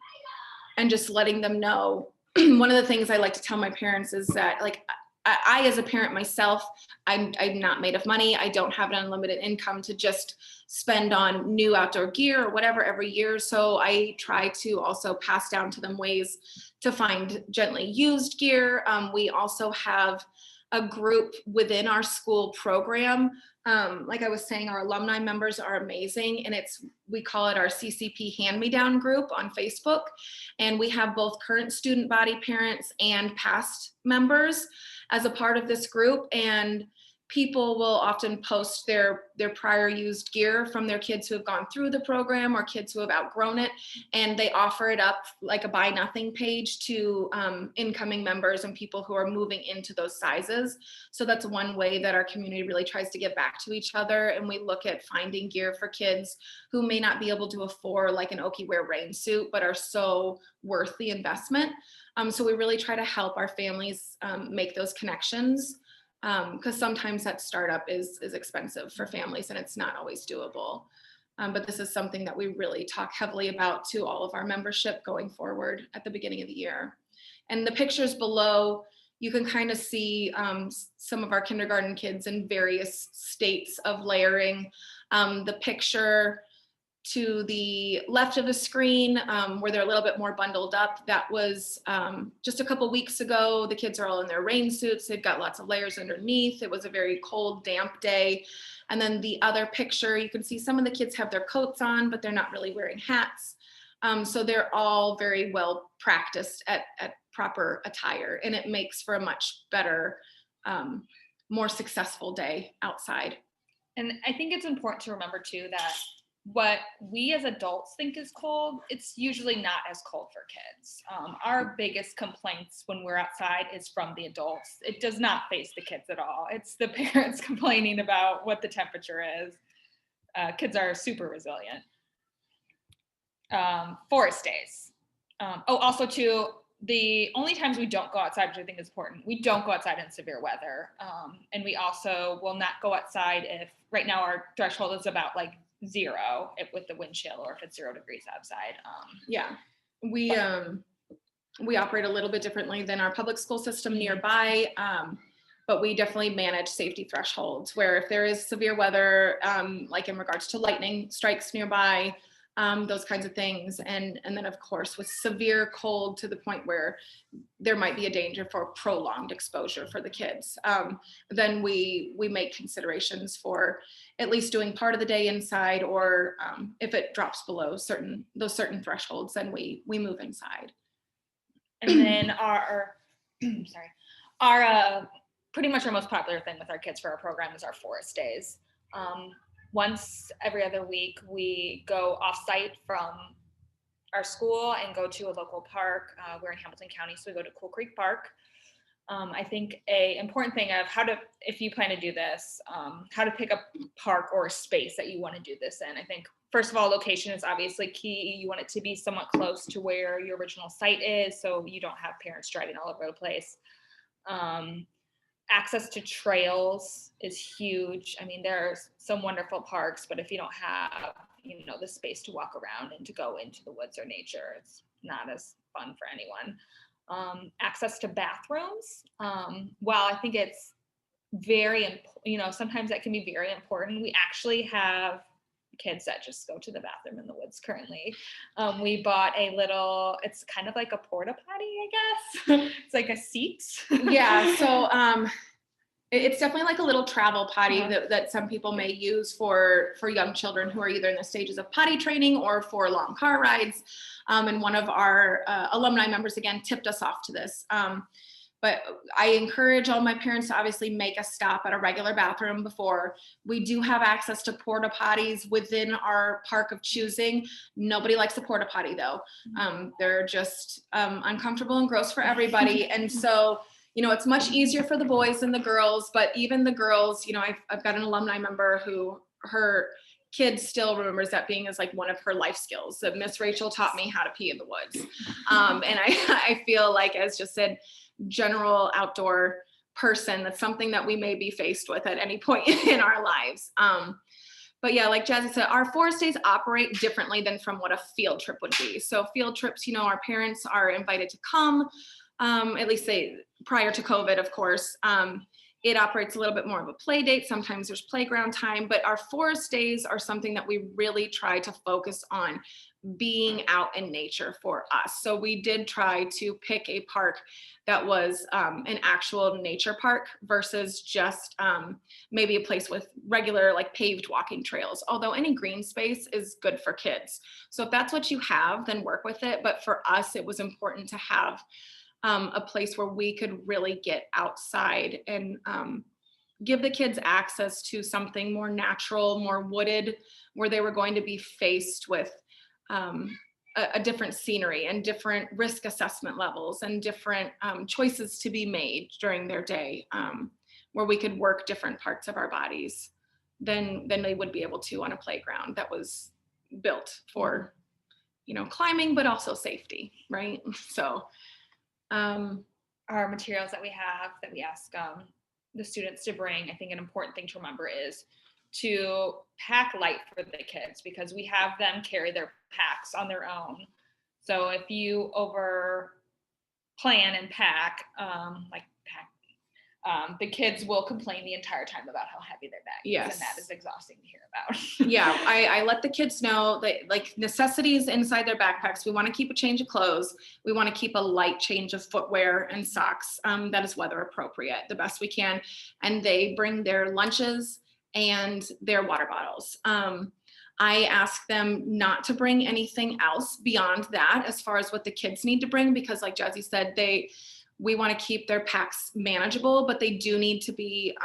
just letting them know. One of the things I like to tell my parents is that, like, I as a parent myself, I'm not made of money. I don't have an unlimited income to just spend on new outdoor gear or whatever every year. So I try to also pass down to them ways to find gently used gear. We also have a group within our school program. Like I was saying, our alumni members are amazing, and we call it our CCP hand-me-down group on Facebook. And we have both current student body parents and past members as a part of this group, and people will often post their prior used gear from their kids who have gone through the program or kids who have outgrown it, and they offer it up like a buy nothing page to incoming members and people who are moving into those sizes. So that's one way that our community really tries to give back to each other, and we look at finding gear for kids who may not be able to afford like an Okie wear rain suit, but are so worth the investment. So we really try to help our families make those connections, because sometimes that startup is expensive for families and it's not always doable. But this is something that we really talk heavily about to all of our membership going forward at the beginning of the year. And the pictures below, you can kind of see some of our kindergarten kids in various states of layering. The picture to the left of the screen, where they're a little bit more bundled up, that was just a couple weeks ago. The kids are all in their rain suits. They've got lots of layers underneath. It was a very cold, damp day. And then the other picture, you can see some of the kids have their coats on, but they're not really wearing hats. So they're all very well practiced at proper attire, and it makes for a much better, more successful day outside. And I think it's important to remember too that what we as adults think is cold, it's usually not as cold for kids. Our biggest complaints when we're outside is from the adults. It does not face the kids at all. It's the parents complaining about what the temperature is. Kids are super resilient. Forest days. Also too, the only times we don't go outside, which I think is important, we don't go outside in severe weather. And we also will not go outside if, right now our threshold is about like 0 with the wind chill, or if it's 0 degrees outside. Yeah, we operate a little bit differently than our public school system nearby, but we definitely manage safety thresholds where if there is severe weather, like in regards to lightning strikes nearby, those kinds of things. And then of course with severe cold to the point where there might be a danger for prolonged exposure for the kids, then we make considerations for at least doing part of the day inside, or if it drops below those certain thresholds, then we move inside. And then our pretty much our most popular thing with our kids for our program is our forest days. Once every other week, we go off-site from our school and go to a local park. We're in Hamilton County, so we go to Cool Creek Park. I think a important thing of if you plan to do this, how to pick a park or a space that you want to do this in. I think, first of all, location is obviously key. You want it to be somewhat close to where your original site is, so you don't have parents driving all over the place. Access to trails is huge. I mean, there's some wonderful parks, but if you don't have, the space to walk around and to go into the woods or nature, it's not as fun for anyone. Access to bathrooms. While I think it's very important, sometimes that can be very important. We actually have kids that just go to the bathroom in the woods currently. We bought it's kind of like a porta potty, I guess. It's like a seat. Yeah, so it's definitely like a little travel potty that some people may use for young children who are either in the stages of potty training or for long car rides. And one of our alumni members, again, tipped us off to this. But I encourage all my parents to obviously make a stop at a regular bathroom before. We do have access to porta potties within our park of choosing. Nobody likes a porta potty though. They're just uncomfortable and gross for everybody. And so, it's much easier for the boys than the girls, but even the girls, I've got an alumni member who her kid still remembers that being as like one of her life skills. That Miss Rachael taught me how to pee in the woods. And I feel like, as just said, general outdoor person, that's something that we may be faced with at any point in our lives. But yeah, like Jazzy said, our forest days operate differently than from what a field trip would be. So field trips, our parents are invited to come, at least prior to COVID, of course. It operates a little bit more of a play date. Sometimes there's playground time, but our forest days are something that we really try to focus on being out in nature for us. So we did try to pick a park that was an actual nature park versus just maybe a place with regular like paved walking trails, although any green space is good for kids. So if that's what you have, then work with it. But for us, it was important to have a place where we could really get outside and give the kids access to something more natural, more wooded, where they were going to be faced with a different scenery and different risk assessment levels and different choices to be made during their day, where we could work different parts of our bodies than they would be able to on a playground that was built for, climbing, but also safety, right? So our materials that we ask the students to bring, I think an important thing to remember is to pack light for the kids, because we have them carry their packs on their own. So if you over plan and pack, the kids will complain the entire time about how heavy their bag is. Yes. And that is exhausting to hear about. Yeah, I let the kids know that like necessities inside their backpacks. We want to keep a change of clothes. We want to keep a light change of footwear and socks that is weather appropriate the best we can. And they bring their lunches and their water bottles. I ask them not to bring anything else beyond that as far as what the kids need to bring, because like Jazzy said, we want to keep their packs manageable, but they do need to be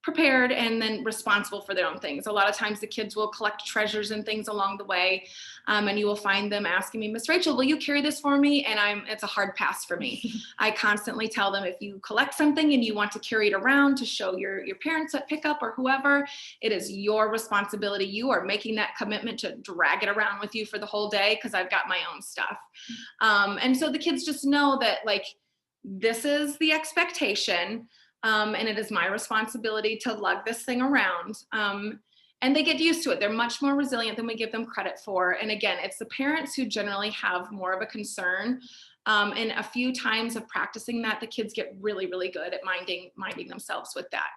prepared and then responsible for their own things. A lot of times the kids will collect treasures and things along the way. And you will find them asking me, Miss Rachael, will you carry this for me? And it's a hard pass for me. I constantly tell them, if you collect something and you want to carry it around to show your parents at pickup or whoever, it is your responsibility. You are making that commitment to drag it around with you for the whole day, because I've got my own stuff. And so the kids just know that like, this is the expectation. And it is my responsibility to lug this thing around. And they get used to it. They're much more resilient than we give them credit for. And again, it's the parents who generally have more of a concern. And a few times of practicing that, the kids get really, really good at minding themselves with that.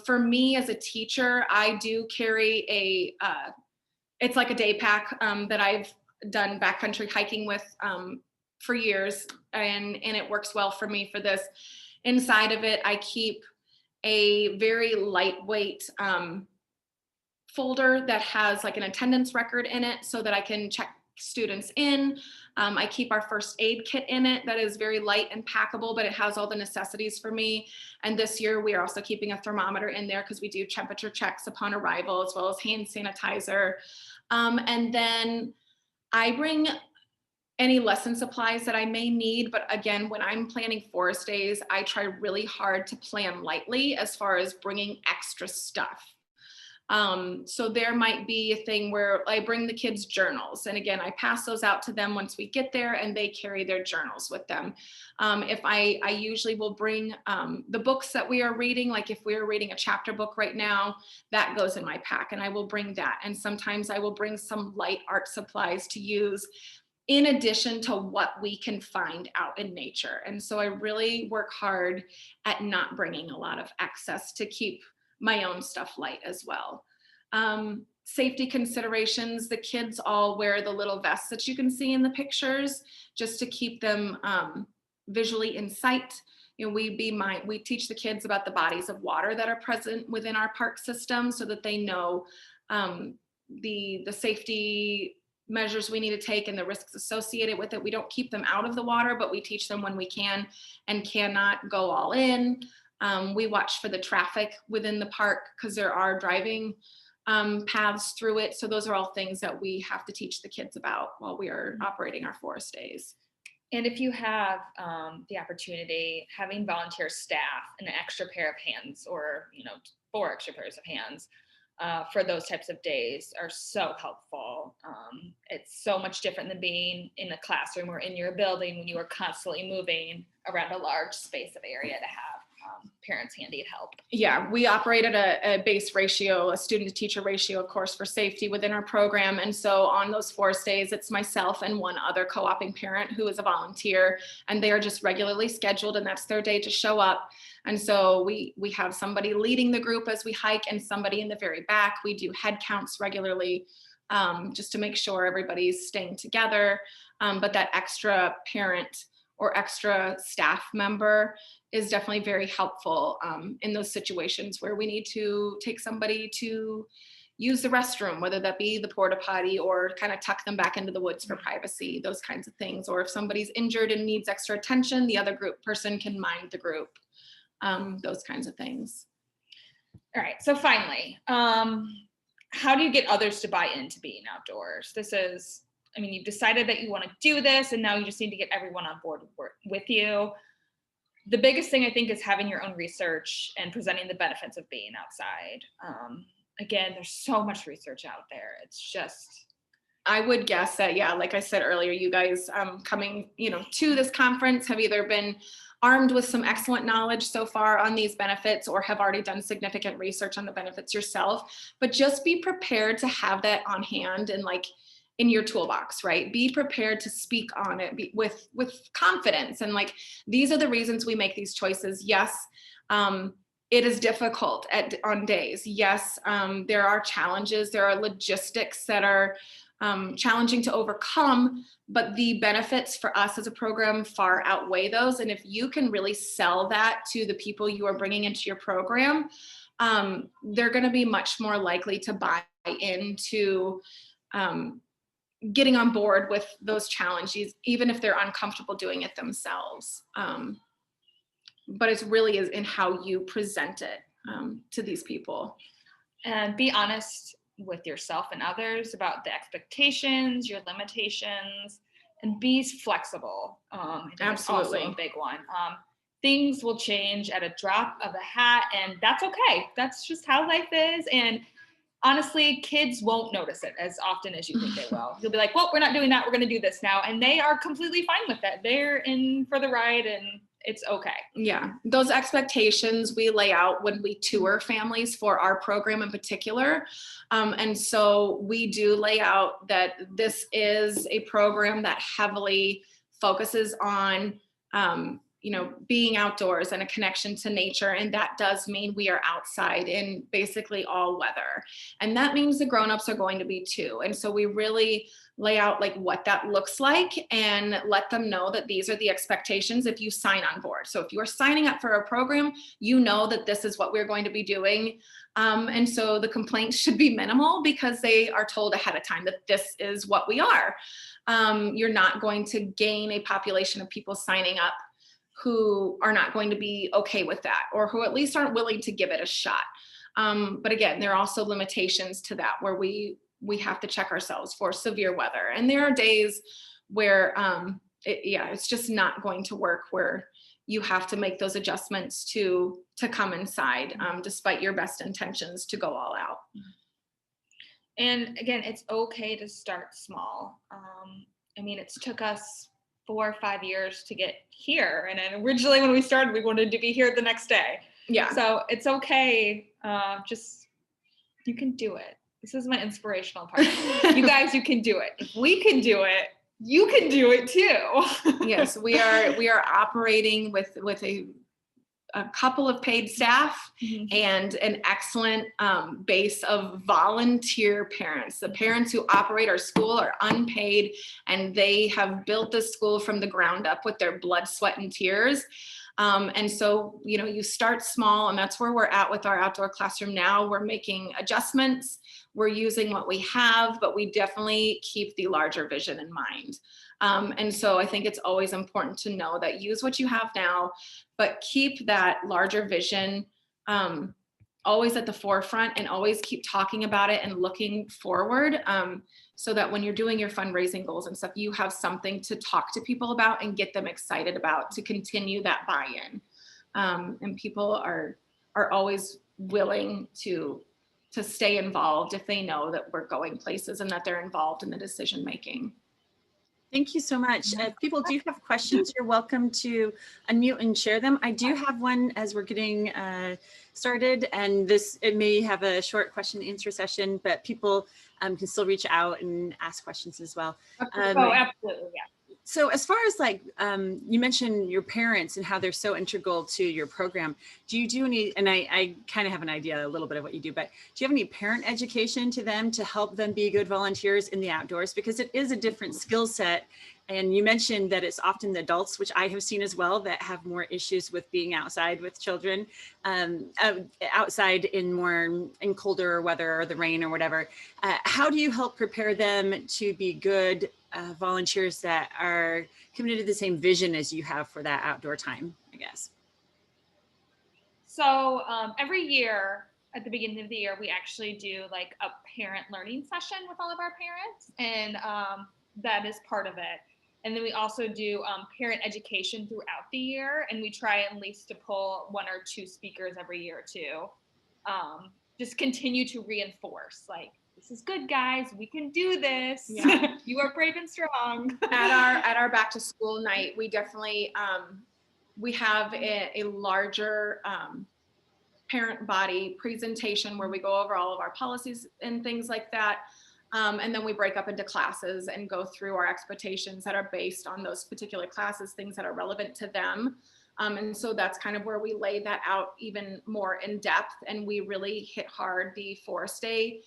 For me as a teacher, I do carry it's like a day pack that I've done backcountry hiking with for years, and it works well for me for this. Inside of it, I keep a very lightweight folder that has like an attendance record in it so that I can check students in. I keep our first aid kit in it that is very light and packable, but it has all the necessities for me. And this year we are also keeping a thermometer in there because we do temperature checks upon arrival, as well as hand sanitizer. And then I bring any lesson supplies that I may need. But again, when I'm planning forest days, I try really hard to plan lightly as far as bringing extra stuff. So there might be a thing where I bring the kids journals. And again, I pass those out to them once we get there and they carry their journals with them. If I usually will bring the books that we are reading, like if we're reading a chapter book right now, that goes in my pack and I will bring that. And sometimes I will bring some light art supplies to use in addition to what we can find out in nature. And so I really work hard at not bringing a lot of excess to keep my own stuff light as well. Safety considerations, the kids all wear the little vests that you can see in the pictures just to keep them visually in sight. You know, we teach the kids about the bodies of water that are present within our park system so that they know the safety measures we need to take and the risks associated with it. We don't keep them out of the water, but we teach them when we can and cannot go all in. We watch for the traffic within the park because there are driving paths through it. So those are all things that we have to teach the kids about while we are operating our forest days. And if you have the opportunity, having volunteer staff, an extra pair of hands, or 4 extra pairs of hands for those types of days are so helpful. It's so much different than being in a classroom or in your building when you are constantly moving around a large space of area to have parents handy at help. Yeah, we operate at a base ratio, a student to teacher ratio, of course, for safety within our program. And so on those forest days, it's myself and one other co-oping parent who is a volunteer, and they are just regularly scheduled, and that's their day to show up. And so we have somebody leading the group as we hike and somebody in the very back. We do head counts regularly just to make sure everybody's staying together. But that extra parent or extra staff member is definitely very helpful in those situations where we need to take somebody to use the restroom, whether that be the porta potty or kind of tuck them back into the woods for privacy, those kinds of things. Or if somebody's injured and needs extra attention, the other group person can mind the group, those kinds of things. All right, so finally, how do you get others to buy into being outdoors? You've decided that you want to do this, and now you just need to get everyone on board with you. The biggest thing I think is having your own research and presenting the benefits of being outside. Again, there's so much research out there. It's just, I would guess that, yeah, like I said earlier, you guys coming, to this conference have either been armed with some excellent knowledge so far on these benefits or have already done significant research on the benefits yourself. But just be prepared to have that on hand and in your toolbox, right? Be prepared to speak on it with confidence. And these are the reasons we make these choices. Yes, it is difficult on days. Yes, there are challenges. There are logistics that are challenging to overcome, but the benefits for us as a program far outweigh those. And if you can really sell that to the people you are bringing into your program, they're going to be much more likely to buy into getting on board with those challenges, even if they're uncomfortable doing it themselves. But it really is in how you present it to these people. And be honest with yourself and others about the expectations, your limitations, and be flexible. I think Absolutely. That's also a big one. Things will change at a drop of a hat, and that's okay. That's just how life is. And honestly, kids won't notice it as often as you think they will. You'll be like, well, we're not doing that. We're going to do this now. And they are completely fine with that. They're in for the ride and it's okay. Yeah, those expectations we lay out when we tour families for our program in particular. And so we do lay out that this is a program that heavily focuses on being outdoors and a connection to nature. And that does mean we are outside in basically all weather. And that means the grownups are going to be too. And so we really lay out like what that looks like and let them know that these are the expectations if you sign on board. So if you are signing up for a program, you know that this is what we're going to be doing. And so the complaints should be minimal because they are told ahead of time that this is what we are. You're not going to gain a population of people signing up who are not going to be okay with that, or who at least aren't willing to give it a shot. But again, there are also limitations to that where we have to check ourselves for severe weather. And there are days where it's just not going to work, where you have to make those adjustments to come inside, despite your best intentions to go all out. And again, it's okay to start small. It took us 4 or 5 years to get here. And then originally when we started, we wanted to be here the next day. Yeah. So it's okay. You can do it. This is my inspirational part. You guys, you can do it. If we can do it, you can do it too. Yes, we are operating with a couple of paid staff and an excellent base of volunteer parents. The parents who operate our school are unpaid, and they have built this school from the ground up with their blood, sweat, and tears. And so, you start small, and that's where we're at with our outdoor classroom now. We're making adjustments. We're using what we have, but we definitely keep the larger vision in mind. And so I think it's always important to know that use what you have now, but keep that larger vision always at the forefront, and always keep talking about it and looking forward, so that when you're doing your fundraising goals and stuff, you have something to talk to people about and get them excited about to continue that buy-in. And people are always willing to stay involved if they know that we're going places and that they're involved in the decision making. Thank you so much. If people do have questions, you're welcome to unmute and share them. I do have one as we're getting started, and it may have a short question and answer session, but people can still reach out and ask questions as well. Absolutely, yeah. So as far as you mentioned your parents and how they're so integral to your program, do you do any, and I kind of have an idea a little bit of what you do, but do you have any parent education to them to help them be good volunteers in the outdoors? Because it is a different skill set. And you mentioned that it's often the adults, which I have seen as well, that have more issues with being outside with children, outside in colder weather or the rain or whatever. How do you help prepare them to be good volunteers that are committed to the same vision as you have for that outdoor time, I guess? So every year at the beginning of the year, we actually do like a parent learning session with all of our parents, and that is part of it. And then we also do parent education throughout the year, and we try at least to pull 1 or 2 speakers every year or two. Just continue to reinforce, like, this is good, guys. We can do this. Yeah. You are brave and strong. At our back to school night, we definitely we have a larger parent body presentation where we go over all of our policies and things like that. And then we break up into classes and go through our expectations that are based on those particular classes, things that are relevant to them. And so that's kind of where we lay that out even more in depth. And we really hit hard the Forest Day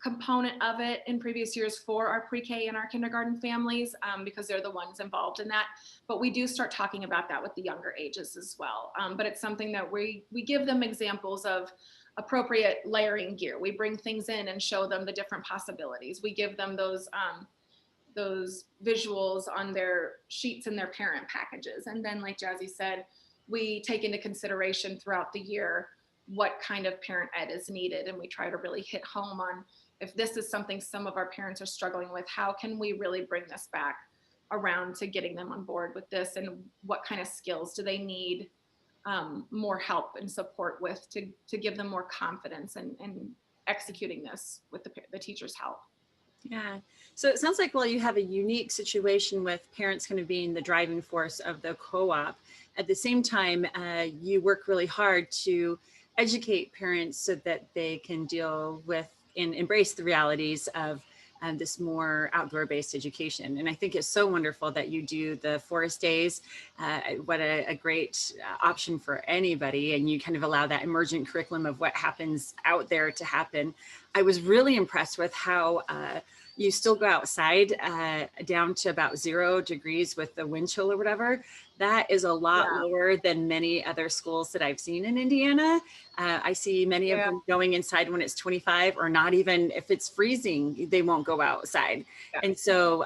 component of it in previous years for our pre-K and our kindergarten families, because they're the ones involved in that. But we do start talking about that with the younger ages as well. But it's something that we give them examples of appropriate layering gear. We bring things in and show them the different possibilities. We give them those visuals on their sheets in their parent packages. And then, like Jazzy said, we take into consideration throughout the year what kind of parent ed is needed. And we try to really hit home on, if this is something some of our parents are struggling with, how can we really bring this back around to getting them on board with this, and what kind of skills do they need more help and support with to give them more confidence in executing this with the teacher's help. Yeah. So it sounds like, well, you have a unique situation with parents kind of being the driving force of the co-op. At the same time, you work really hard to educate parents so that they can deal with and embrace the realities of this more outdoor-based education. And I think it's so wonderful that you do the forest days. What a great option for anybody. And you kind of allow that emergent curriculum of what happens out there to happen. I was really impressed with how you still go outside down to about 0 degrees with the wind chill or whatever. That is a lot lower than many other schools that I've seen in Indiana. I see many of them going inside when it's 25, or not even if it's freezing, they won't go outside. And so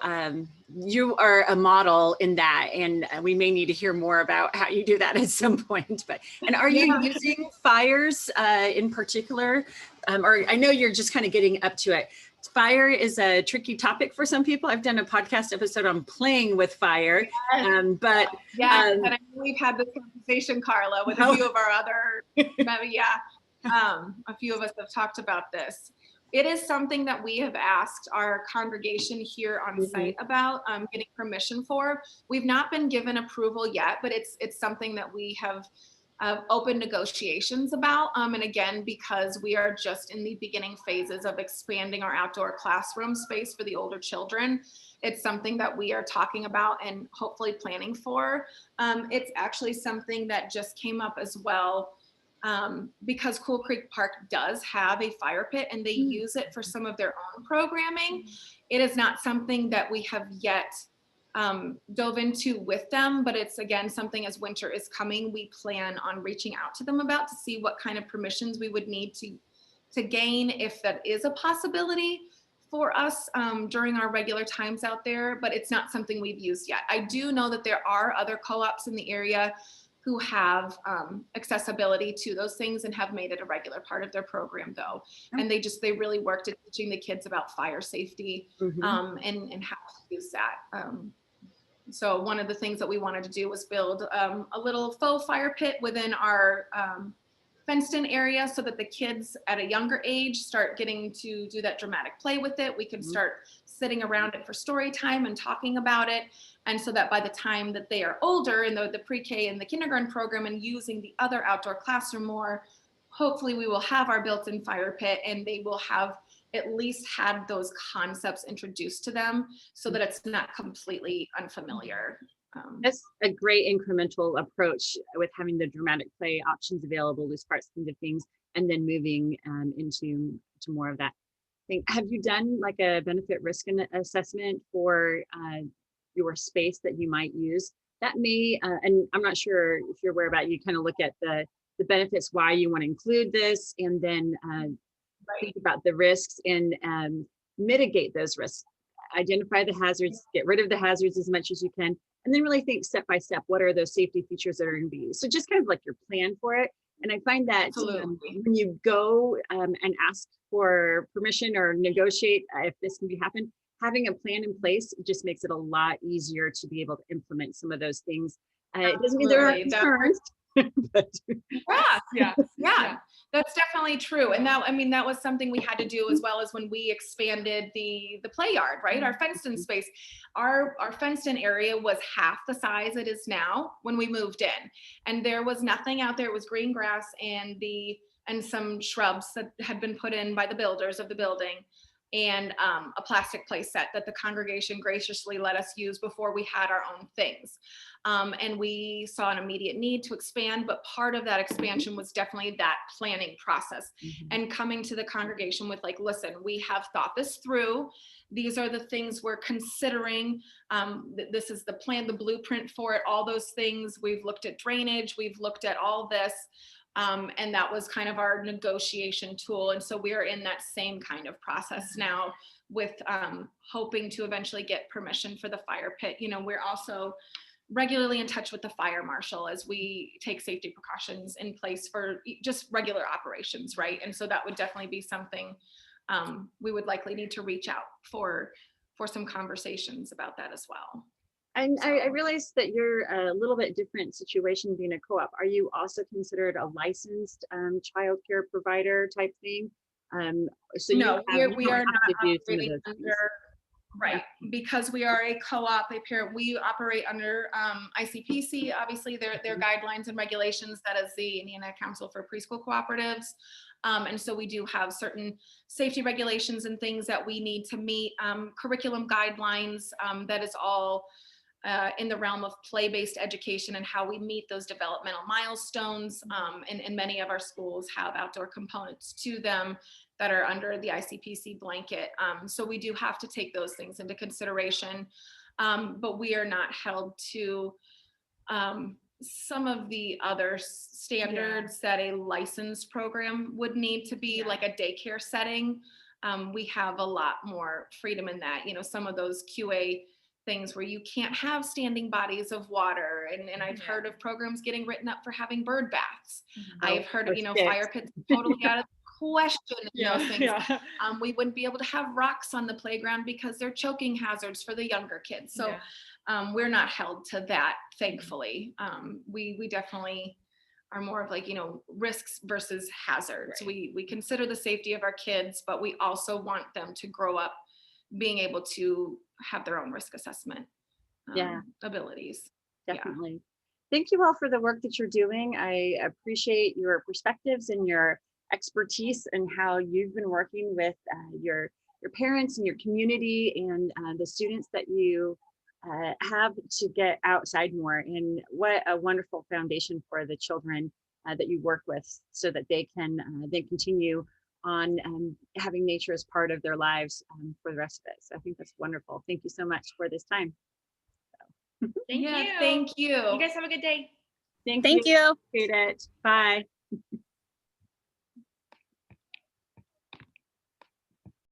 you are a model in that, and we may need to hear more about how you do that at some point. But and are you using fires in particular? Or I know you're just kind of getting up to it. Fire is a tricky topic for some people. I've done a podcast episode on playing with fire, but and I know we've had this conversation, Carla, with a few of our other, a few of us have talked about this. It is something that we have asked our congregation here on site about getting permission for. We've not been given approval yet, but it's something that we have open negotiations about. And again, because we are just in the beginning phases of expanding our outdoor classroom space for the older children, it's something that we are talking about and hopefully planning for. It's actually something that just came up as well, because Cool Creek Park does have a fire pit and they use it for some of their own programming. It is not something that we have yet dove into with them, but it's again something, as winter is coming, we plan on reaching out to them about to see what kind of permissions we would need to gain, if that is a possibility for us during our regular times out there, but it's not something we've used yet. I do know that there are other co-ops in the area who have accessibility to those things and have made it a regular part of their program though. And they really worked at teaching the kids about fire safety and how to use that. So one of the things that we wanted to do was build a little faux fire pit within our fenced in area so that the kids at a younger age start getting to do that dramatic play with it. We can start sitting around it for story time and talking about it. And so that by the time that they are older in the pre-K and the kindergarten program and using the other outdoor classroom more, hopefully we will have our built-in fire pit and they will have at least had those concepts introduced to them so that it's not completely unfamiliar. That's a great incremental approach with having the dramatic play options available, loose parts into things, and then moving into more of that thing. Have you done like a benefit risk assessment for your space that you might use? That may, and I'm not sure if you're aware about, you kind of look at the benefits, why you want to include this, and then think about the risks and mitigate those risks. Identify the hazards, get rid of the hazards as much as you can, and then really think step by step, what are those safety features that are going to be used? So just kind of like your plan for it. And I find that when you go and ask for permission or negotiate if this can be happen, having a plan in place just makes it a lot easier to be able to implement some of those things. It doesn't mean there are concerns. But yeah, that's definitely true. And that, I mean, that was something we had to do as well as when we expanded the play yard, right? Our fenced in space, our fenced in area was half the size it is now when we moved in. And there was nothing out there. It was green grass and some shrubs that had been put in by the builders of the building, and a plastic play set that the congregation graciously let us use before we had our own things. And we saw an immediate need to expand, but part of that expansion was definitely that planning process and coming to the congregation with like, listen, we have thought this through. These are the things we're considering. This is the plan, the blueprint for it, all those things. We've looked at drainage, we've looked at all this. And that was kind of our negotiation tool. And so we are in that same kind of process now with hoping to eventually get permission for the fire pit. You know, we're also regularly in touch with the fire marshal as we take safety precautions in place for just regular operations, right? And so that would definitely be something we would likely need to reach out for some conversations about that as well. And so, I realized that you're a little bit different situation being a co-op. Are you also considered a licensed childcare provider type thing? So no, we are not operating under, right, yeah. Because we are a co-op, we operate under ICPC, obviously their guidelines and regulations. That is the Indiana Council for Preschool Cooperatives. And so we do have certain safety regulations and things that we need to meet, curriculum guidelines, that is all in the realm of play-based education and how we meet those developmental milestones. And many of our schools have outdoor components to them that are under the ICPC blanket. So we do have to take those things into consideration, but we are not held to some of the other standards that a licensed program would need to be, like a daycare setting. We have a lot more freedom in that, some of those QA things where you can't have standing bodies of water. And I've heard of programs getting written up for having bird baths. I've heard of, fire pits totally out of the question. Those things. We wouldn't be able to have rocks on the playground because they're choking hazards for the younger kids. So we're not held to that, thankfully. We definitely are more of like, risks versus hazards. We consider the safety of our kids, but we also want them to grow up being able to have their own risk assessment abilities. Definitely. Thank you all for the work that you're doing. I appreciate your perspectives and your expertise and how you've been working with your parents and your community and the students that you have to get outside more. And what a wonderful foundation for the children that you work with, so that they can continue on having nature as part of their lives for the rest of it. So I think that's wonderful. Thank you so much for this time. Thank you. Thank you. You guys have a good day. Thank you. Appreciate it. Bye.